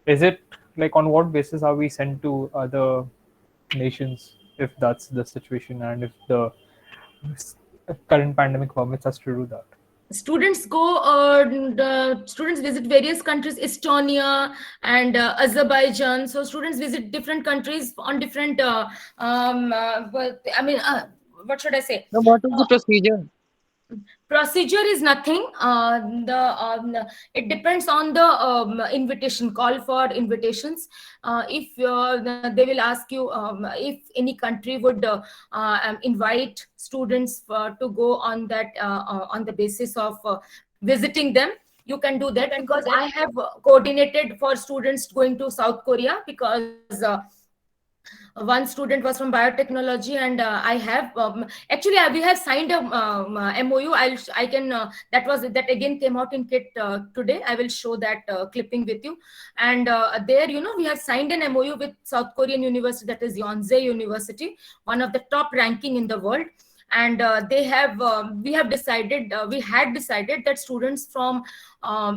is it like on what basis are we sent to other nations if that's the situation and if the current pandemic permits us to do that? Students students visit various countries, Estonia and Azerbaijan. So students visit different countries on different, what should I say? Now, what is the procedure? Procedure is nothing. It depends on the invitation, call for invitations. If they will ask you if any country would invite students to go on that on the basis of visiting them, you can do that. Because I have coordinated for students going to South Korea, because one student was from biotechnology, and I have actually we have signed a MOU. I can that again came out in KIT today. I will show that clipping with you. And there, we have signed an MOU with South Korean university, that is Yonsei University, one of the top ranking in the world. And we had decided that students from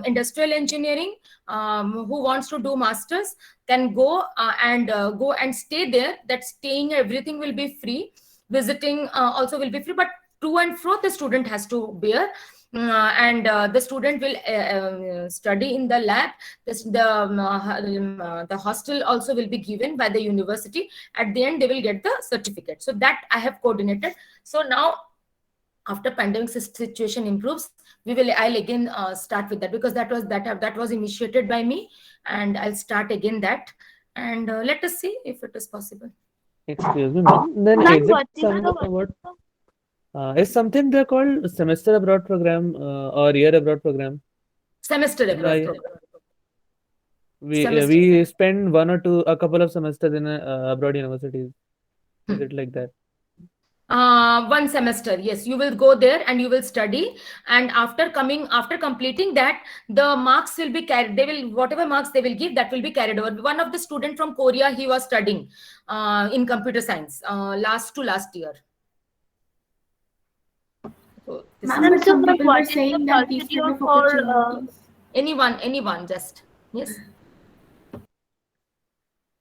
industrial engineering who wants to do masters can go and stay there. That staying, everything will be free. Visiting also will be free, but to and fro the student has to bear. And the student will study in the lab. The hostel also will be given by the university. At the end, they will get the certificate. So that I have coordinated. So now, after pandemic situation improves, I'll again start with that, because that was initiated by me, and I'll start again that. And let us see if it is possible. Excuse me, ma'am. Then is it something they're called semester abroad program or year abroad program? Semester abroad program. We spend a couple of semesters in abroad universities. Is it like that? 1 semester, yes. You will go there and you will study, and after completing that, the marks will be carried. Whatever marks they will give, that will be carried over. One of the student from Korea, he was studying in computer science last year. So, Ma'am, some people were saying that these kind of opportunities. Anyone, just yes.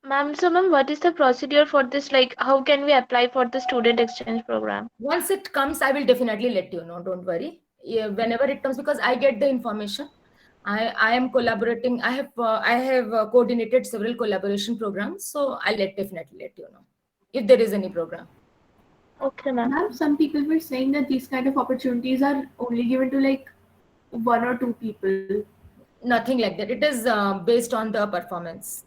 Ma'am, so ma'am, what is the procedure for this? Like, how can we apply for the student exchange program? Once it comes, I will definitely let you know. Don't worry. Whenever it comes, because I get the information. I am collaborating. I have coordinated several collaboration programs, so I'll definitely let you know if there is any program. Okay, ma'am. Ma'am, some people were saying that these kind of opportunities are only given to like 1 or 2 people. Nothing like that. It is based on the performance.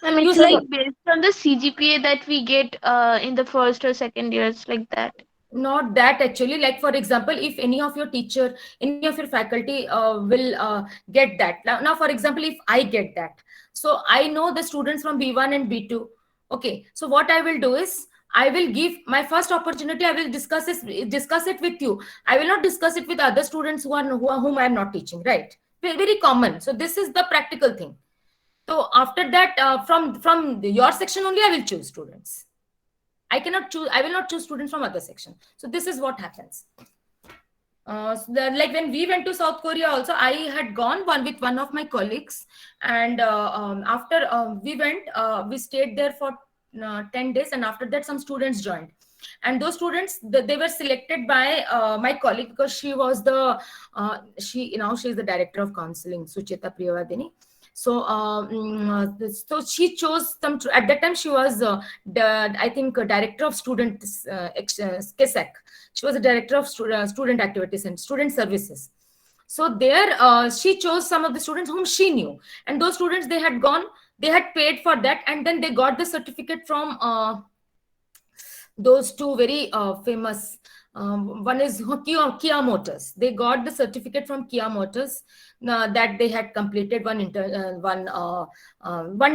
I mean, it's like based on the CGPA that we get in the first or second years, like that. Not that actually. Like, for example, if any of your teacher, any of your faculty will get that. Now, for example, if I get that, so I know the students from B1 and B2. Okay, so what I will do is, I will give my first opportunity. I will discuss it with you. I will not discuss it with other students whom I am not teaching. Right? Very common. So this is the practical thing. So after that, from your section only, I will choose students. I will not choose students from other section. So this is what happens. Like when we went to South Korea also, I had gone with one of my colleagues, and after we went, we stayed there for 10 days, and after that some students joined. And those students, they were selected by my colleague, because she was she is the director of counseling, Sucheta Priyavadini. So, so she chose them. At that time, she was, I think, director of student KSEC. She was a director of student activities and student services. So there, she chose some of the students whom she knew, and those students, they had paid for that, and then they got the certificate from those two very famous. One is Kia Motors. They got the certificate from Kia Motors that they had completed one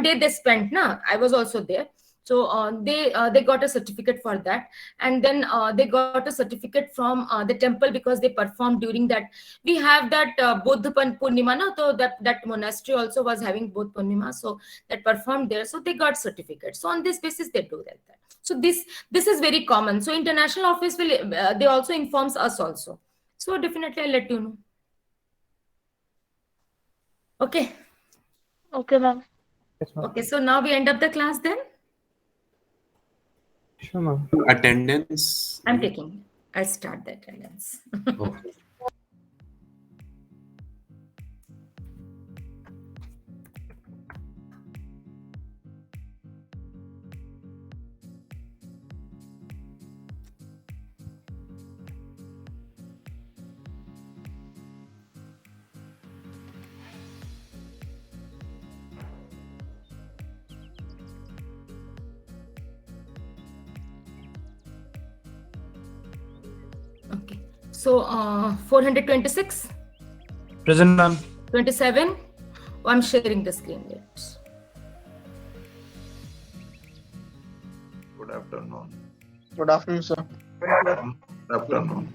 day they spent. I was also there. So they got a certificate for that, and then they got a certificate from the temple because they performed during that. We have that Bodh Purnima, no? So that monastery also was having Bodh Purnima, so that performed there, so they got certificate. So on this basis they do that. So this is very common. So international office will they also informs us also. So definitely I'll let you know. Okay. Okay, ma'am. Okay, so now we end up the class then. Sure, ma'am. Attendance. I'm taking. I'll start the attendance. Okay. Okay. So 426. Present, ma'am. 27. Oh, I'm sharing the screen. Wait. Good afternoon. Good afternoon, sir. Good afternoon.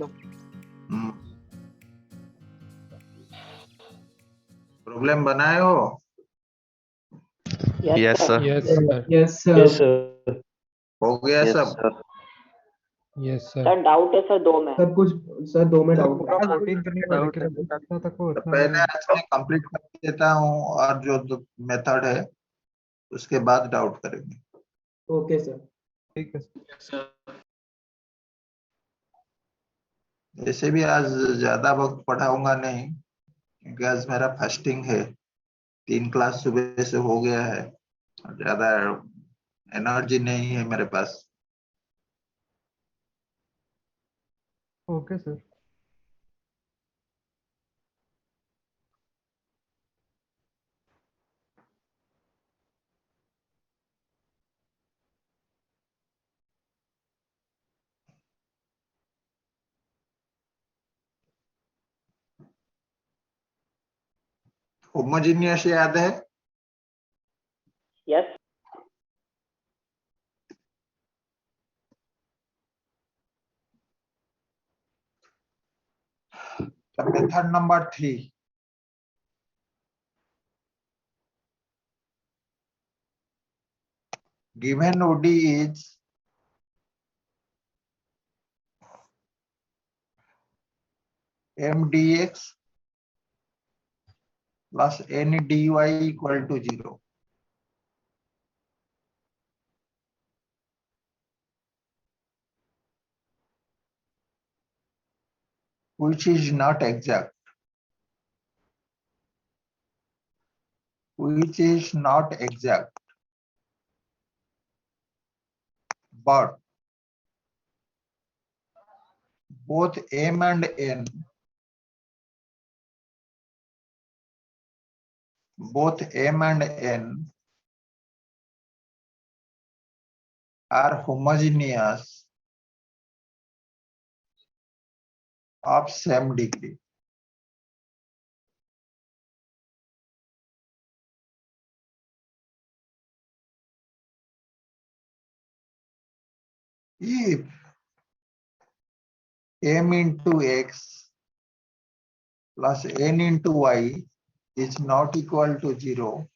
Problem बनाए हो? Yes, sir. Yes, sir. Yes, sir. हो गया Yes, सब? sir. Yes, sir. Sir doubt है sir 2 में। Sir 2 में doubt पूरा routine करने का लेकिन अभी जितना तक हो तो उतना पहले मैं आज में कंप्लीट कर देता हूँ और जो मेथड है उसके बाद डाउट करेंगे। Okay sir. ठीक है। ऐसे भी आज ज्यादा वक्त पढ़ाऊंगा नहीं क्योंकि आज मेरा फास्टिंग है। 3 क्लास सुबह से हो गया है और ज्यादा एनर्जी नहीं है मेरे पास। Okay sir. होमोजीनियस याद है? Yes. Method number 3। Given OD is m dx plus n dy equal to 0. Which is not exact. Which is not exact. But both m and n are homogeneous of same degree. If m into x plus n into y is not equal to 0,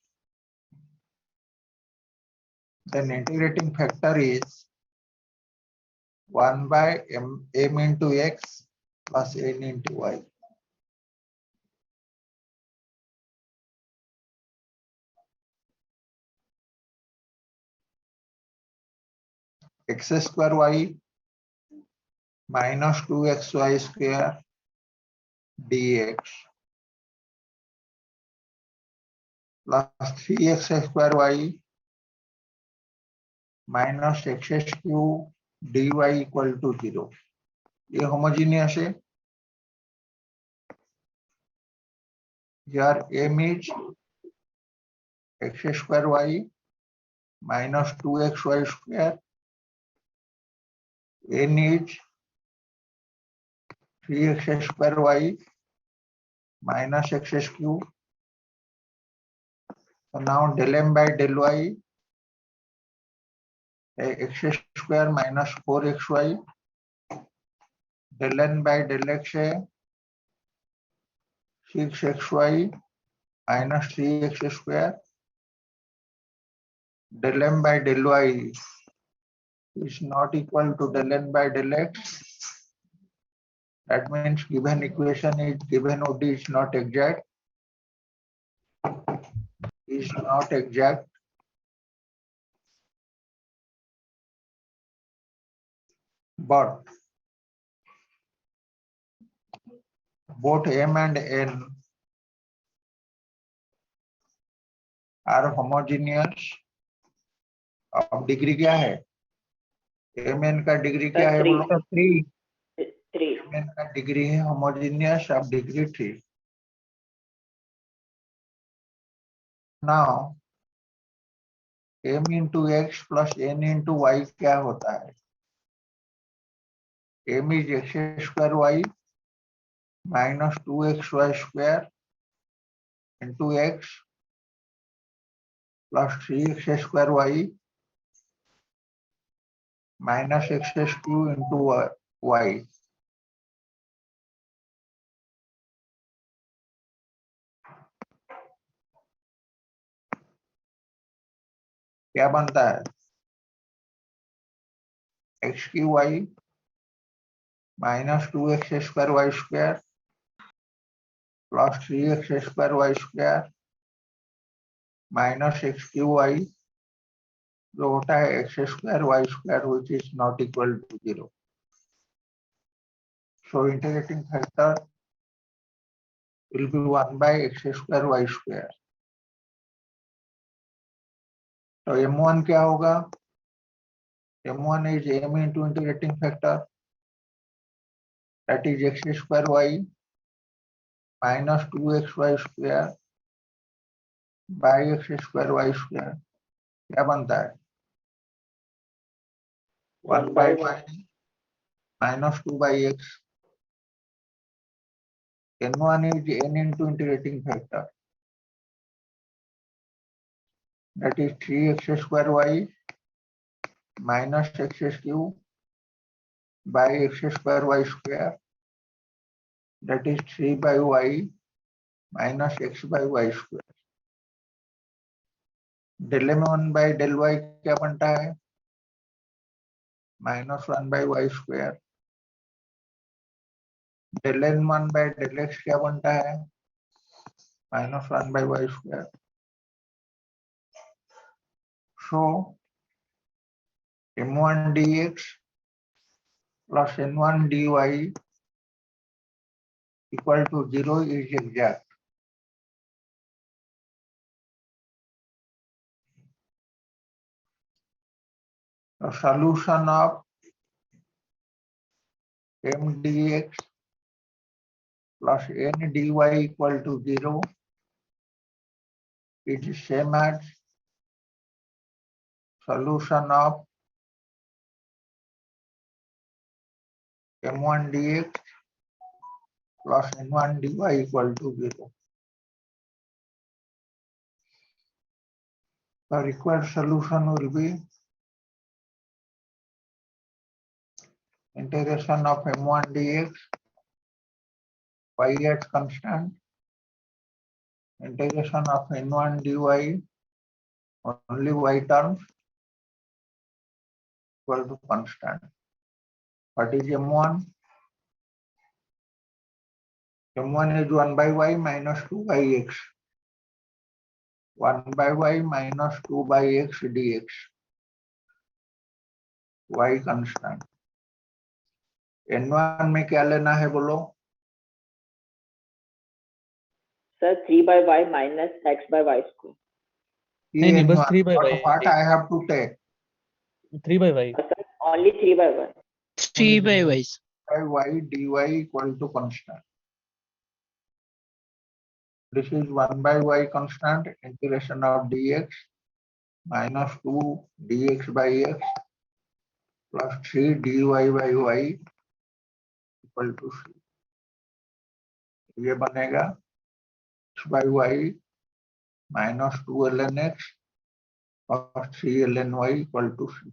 then integrating factor is 1 by m into x plus n into y. X square y minus 2xy square dx plus 3x square y minus x cube dy equal to 0. ये homogeneous है. Here m is x square y minus 2xy square, n is 3x square y minus x cube. So now del m by del y x square minus 4xy del n by del x है 6xy minus 3x square del m by del y is not equal to del n by del x. That means given equation is given OD is not exact. Is not exact. But both m and n are homogeneous. अब degree क्या है? mn का degree क्या है बोलो? 3. mn का degree है homogeneous. अब degree 3. Now m into x plus n into y क्या होता है? m is x square y minus 2xy square into x plus 3x square y minus x cube into y. क्या बनता है? x की y minus 2x square y square plus 3x square y square minus x cube y जो होता है x square y square which is not equal to 0. So integrating factor will be 1 by x square y square. तो m1 क्या होगा? m1 is m into integrating factor, that is x square y minus 2xy square by x square y square. क्या बनता है? 1 by y minus 2 by x. n1 is n into integrating factor, that is 3x square y minus x cube by x square y square, that is 3 by y minus x by y square. del m1 by del y क्या बनता है? minus 1 by y square. del n1 by del x क्या बनता है? minus 1 by y square. So m1 dx plus n1 dy equal to 0 is exact. The solution of m dx plus n dy equal to 0 is same as solution of m1 dx plus n1 dy equal to 0. The required solution will be integration of m1 dx, y at constant, integration of n1 dy, only y terms, equal to constant. What is m1? m1 is 1 by y minus 2 by x. 1 by y minus 2 by x dx. y constant. n1 में क्या लेना है बोलो? Sir, 3 by y minus x by y square. नहीं बस 3 by y. What I have to take? 3 by y. Sir, only 3 by y. 3 by y. By y dy equal to constant. This is 1 by y constant, integration of dx minus 2 dx by x plus 3 dy by y equal to c. ये बनेगा x by y minus 2 ln x plus 3 ln y equal to c.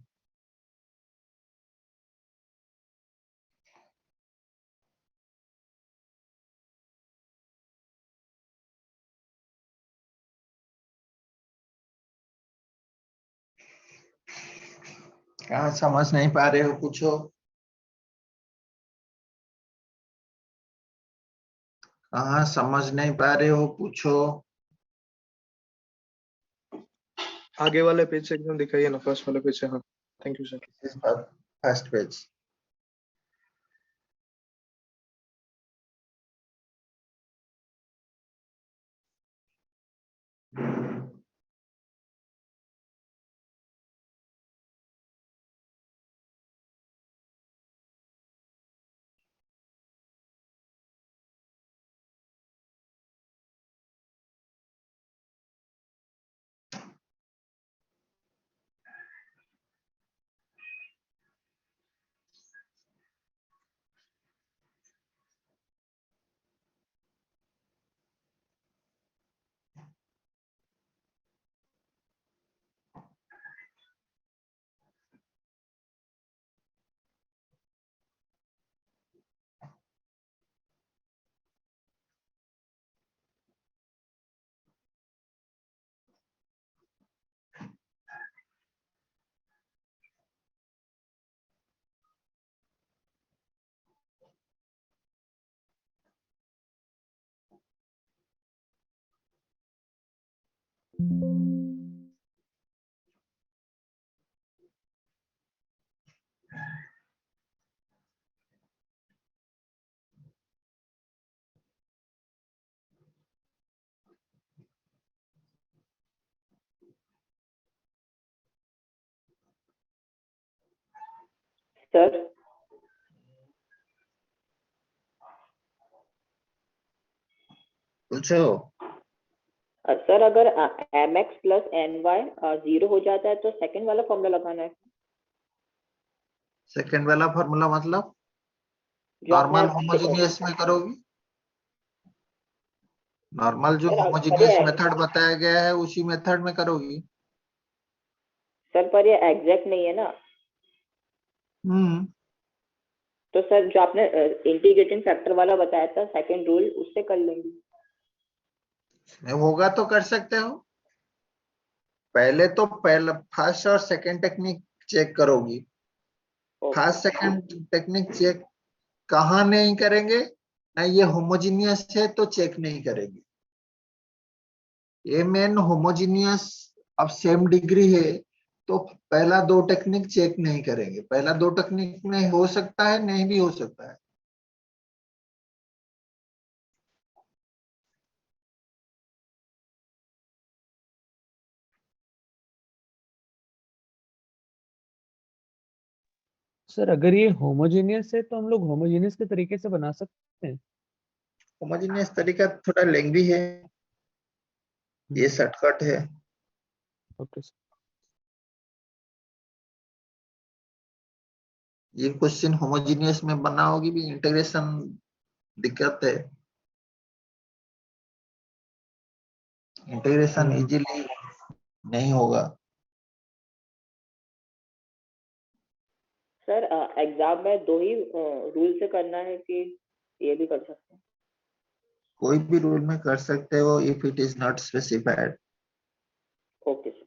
क्या समझ नहीं पा रहे हो पूछो। कहाँ समझ नहीं पा रहे हो पूछो। आगे वाले पेज से एकदम दिखाइए ना, फर्स्ट वाले पेज से। हाँ, thank you sir. First page. Sir पूछो। सर अगर mx प्लस ny 0 हो जाता है तो सेकंड वाला फॉर्मूला लगाना है सेकंड वाला फॉर्मूला मतलब जो आपने नॉर्मल होमोजेनियस में करोगी। नॉर्मल जो सर होमोजेनियस मेथड बताया गया है उसी मेथड में करोगी। सर पर ये एग्जैक्ट नहीं है ना। तो सर जो आपने इंटीग्रेटिंग फैक्टर वाला बताया था सेकंड रूल उससे कर लेंगे। होगा तो कर सकते हो। पहले फर्स्ट और सेकंड टेक्निक चेक करोगी। फर्स्ट सेकंड टेक्निक चेक कहाँ नहीं करेंगे ना, ये होमोजीनियस है तो चेक नहीं करेंगे। ये मेन होमोजीनियस अब सेम डिग्री है तो पहला दो टेक्निक चेक नहीं करेंगे। पहला दो टेक्निक में हो सकता है, नहीं भी हो सकता है। सर अगर ये होमोजेनियस है तो हम लोग होमोजेनियस के तरीके से बना सकते हैं। होमोजीनियस तरीका थोड़ा लेंथी है, ये शॉर्टकट है। Okay sir. ये क्वेश्चन होमोजीनियस में बनाओगी भी इंटीग्रेशन दिक्कत है। इंटीग्रेशन इजीली नहीं होगा। सर एग्जाम में दो ही रूल से करना है कि ये भी कर सकते हैं। कोई भी रूल में कर सकते हो if it is not specified. Okay sir.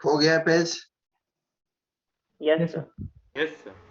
हो गया page. Yes sir. Yes sir.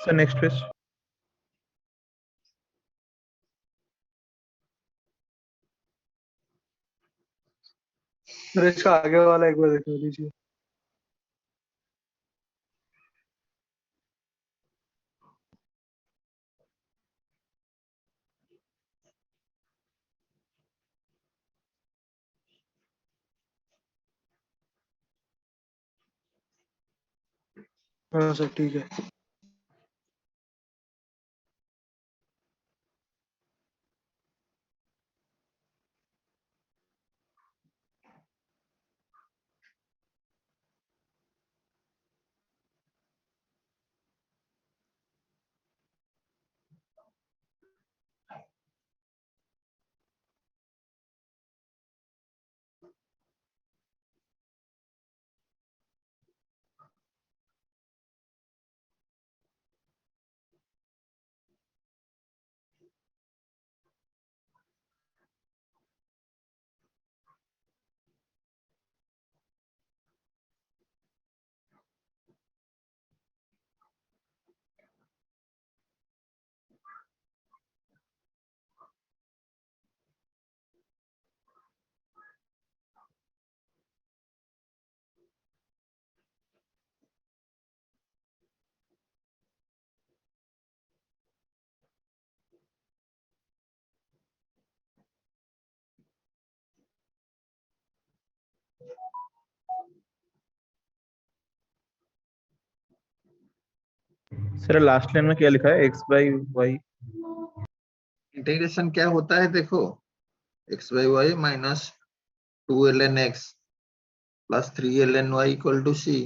Sir next page. Sir इसका आगे वाला एक बार दिखा दीजिए। हाँ सर ठीक है। सर लास्ट लाइन में क्या लिखा है? X by Y. इंटीग्रेशन क्या होता है देखो, x by y minus 2 ln x plus 3 ln y equal to c।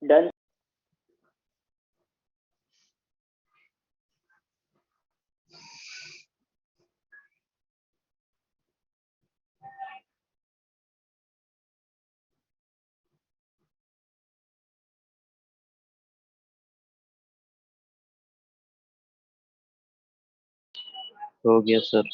Done. हो गया सर।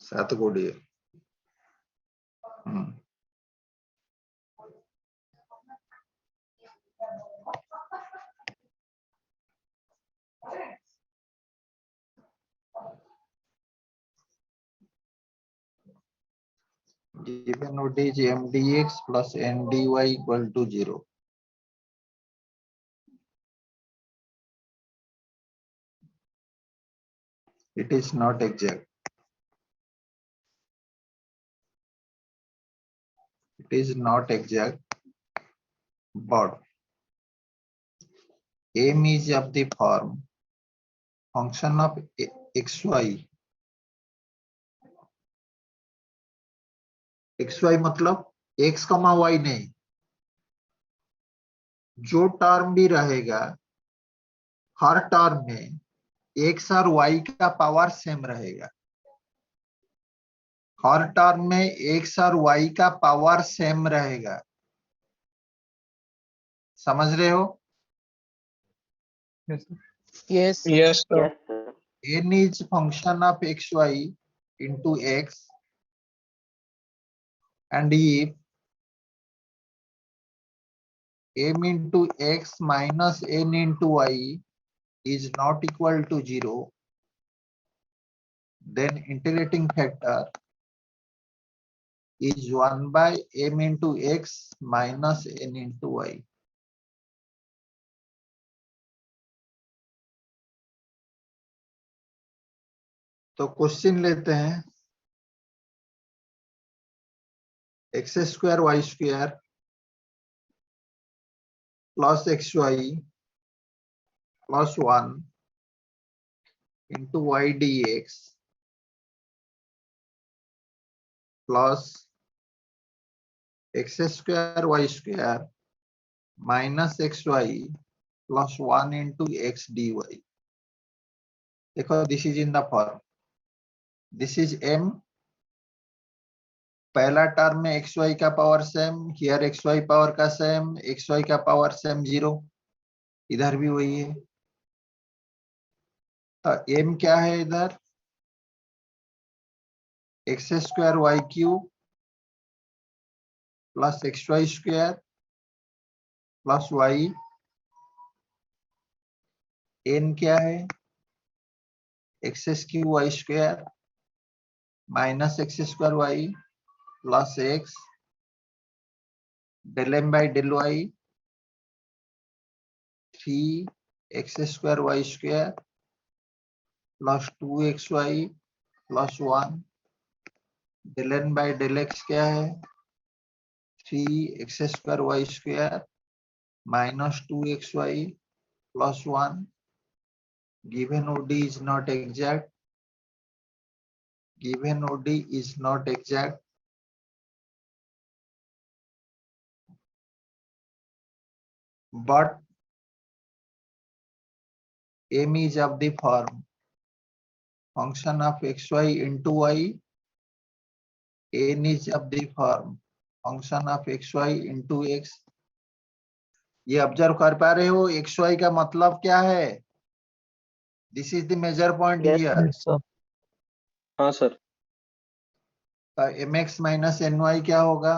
सात कोडिए। Given OD is mdx plus ndy equal to 0. It is not exact. It is not exact, but m is of the form function of xy. xy मतलब x, y नहीं, जो term भी रहेगा हर term में x और y का power same रहेगा। हर term में x और y का पावर सेम रहेगा। समझ रहे हो? Yes, sir. Yes. Yes, sir. Yes, sir. n is function of xy into x, and if m into x minus n into y is not equal to 0, then integrating factor is 1 by m into x minus n into y. तो question लेते हैं, x square y square plus x y plus 1 into y d x plus x square y square minus x y plus 1 into x d y. देखो, this is in the form, this is M, पहला term में x y का power same, here x y power का same, x y का power same 0, इधर भी वही है। तो एम क्या है इधर? X square y cube plus x y square plus y. N क्या है? X cube y square minus x square y plus x del m by del y 3 x square y square plus 2 x y plus 1 del n by del x क्या है? 3 x square y square minus 2xy plus 1. Given OD is not exact. Given OD is not exact. But M is of the form function of xy into y. N is of the form function of xy into x. ये observe कर पा रहे हो? xy का मतलब क्या है? This is the major point here. हाँ सर। mx माइनस ny क्या होगा?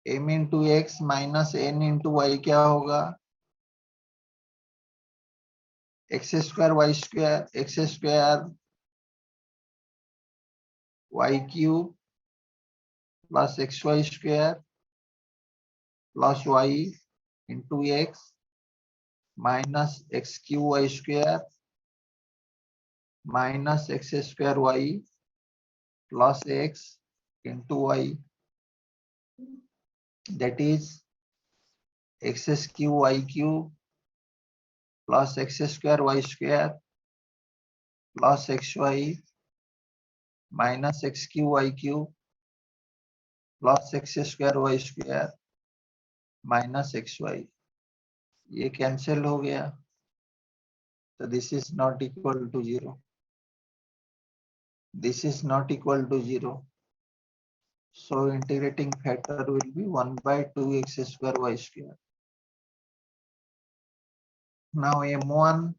m into x minus n into y क्या होगा? X square y square, x square y cube plus x y square plus y into x minus x cube y square minus x square y plus x into y, that is x cube y cube plus x square y square plus x y minus x cube y cube plus x square y square minus x y. ये cancel हो गया, तो this is not equal to 0. This is not equal to 0. So integrating factor will be 1 by 2x square y square. Now m1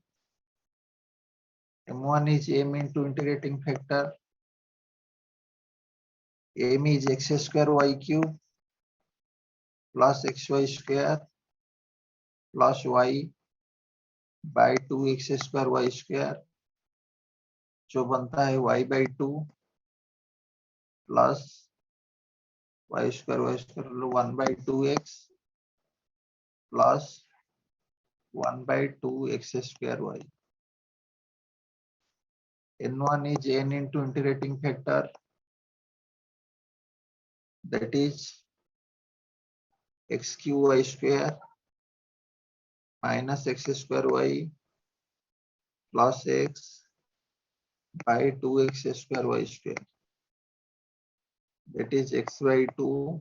is m into integrating factor. M is x square y cube plus xy square plus y by 2x square y square, जो बनता है y by 2 plus y square 1 by 2x plus 1 by 2 x square y. N1 is n into integrating factor, that is x cube y square minus x square y plus x by 2x square y square. That is x by 2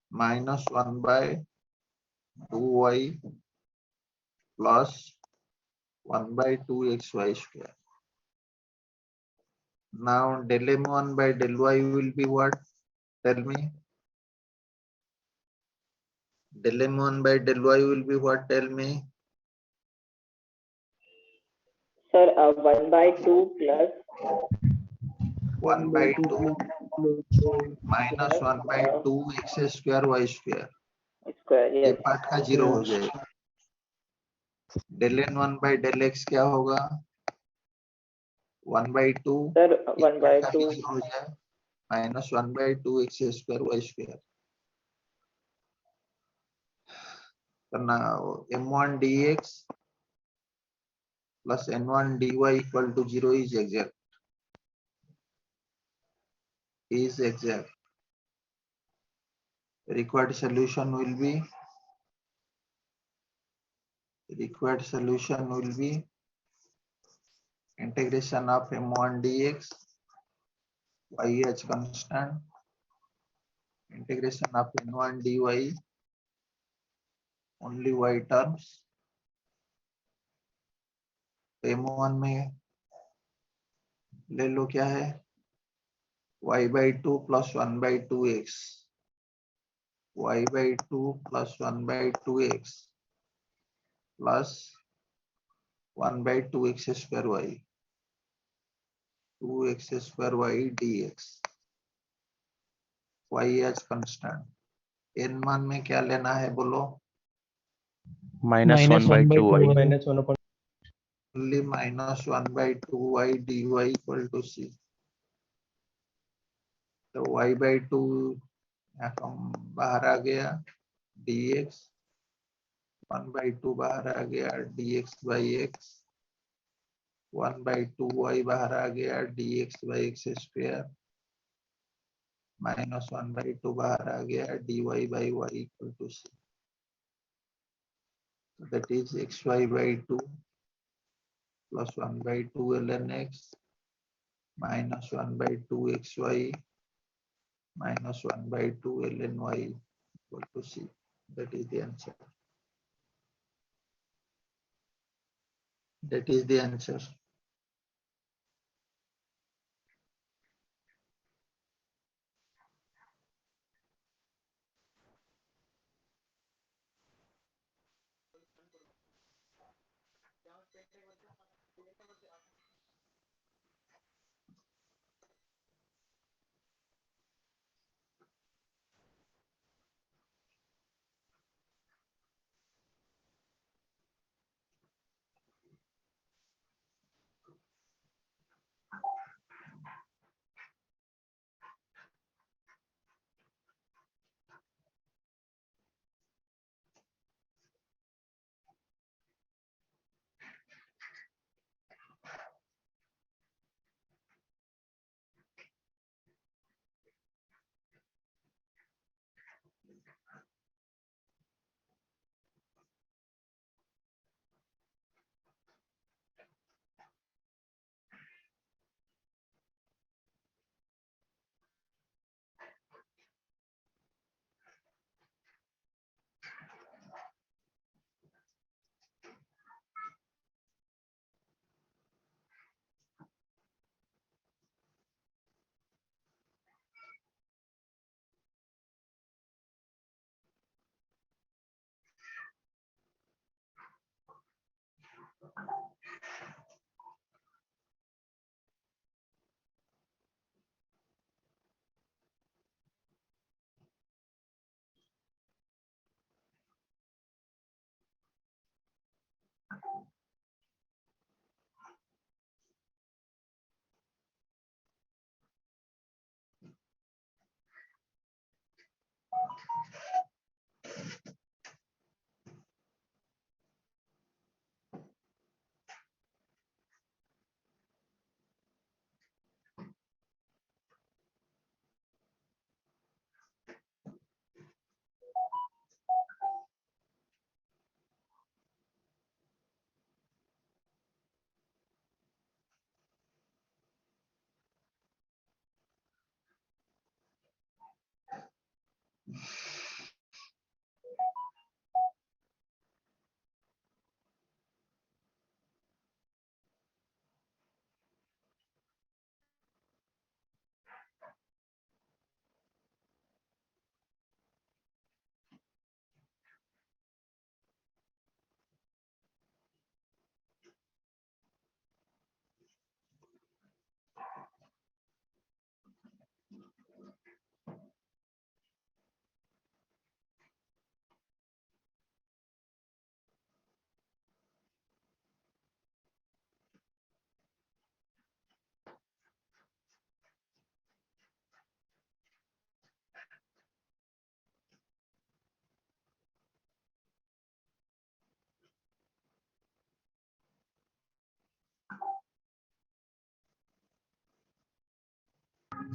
minus 1 by 2y plus 1 by 2xy square. Now del m1 by del y will be what? Tell me. Del m1 by del y will be what? Tell me. Sir, 1 by 2 plus 1 by 2 minus 1 by 2 x square y square. square, ये yes. Part का 0 हो जाएगा. del n1 by del x क्या होगा? 1 by 2 Sir, ये 1 by part का 2 भी 0 हो जाए minus 1 by 2 x square y square. So now m1 dx plus n1 dy equal to 0 is exact. Is exact. Required solution will be integration of m1 dx, y as constant, integration of n1 dy, only y terms. m1 में ले लो क्या है? y by 2 plus 1 by 2x, y by 2 plus 1 by 2x plus 1 by 2x square y, 2x square y dx, y as constant. n1 में क्या लेना है बोलो? minus 1 by 2y. minus 1 upon Only minus 1 by 2y dy equal to c. तो y by 2 यहाँ कम बाहर आ गया, dx 1 by 2 बाहर आ गया, dx by x 1 by 2y बाहर आ गया, dx by x square minus 1 by 2 बाहर आ गया, dy by y equal to c. So that is xy by 2 plus 1 by 2 ln x minus 1 by 2 xy minus 1 by 2 ln y equal to c. That is the answer. That is the answer.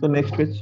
So next page.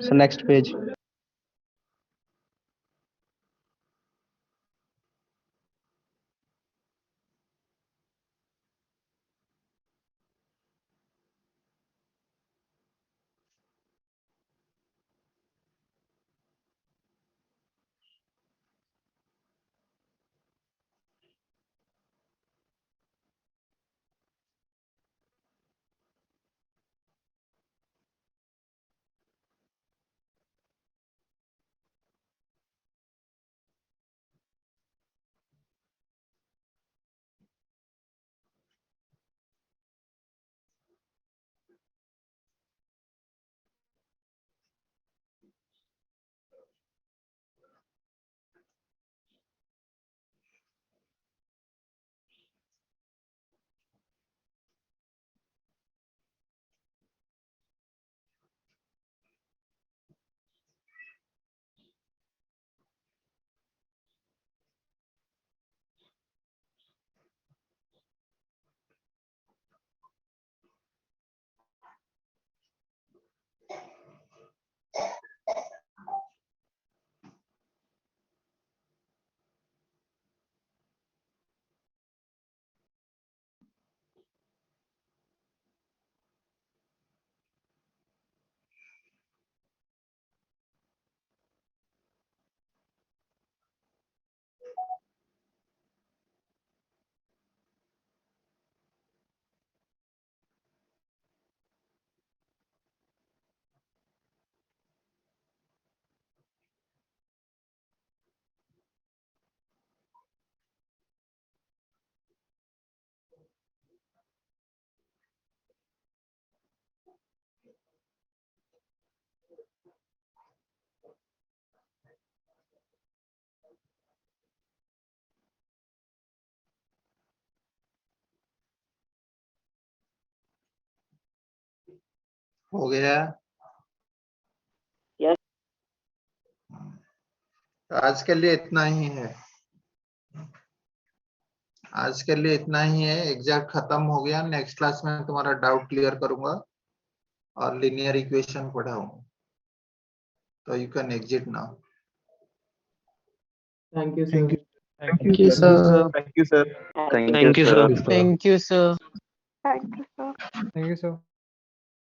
So next page. हो गया? Yes तो आज के लिए इतना ही है। आज के लिए इतना ही है। एग्जैक्ट खत्म हो गया। नेक्स्ट क्लास में तुम्हारा डाउट क्लियर करूंगा और लिनियर इक्वेशन पढ़ाऊंगा। तो you can exit now. Thank you, Thank sir. you. Thank you, sir. Thank you, sir. Thank Thank you, sir. Thank you, sir. Thank you, sir. Thank you, sir.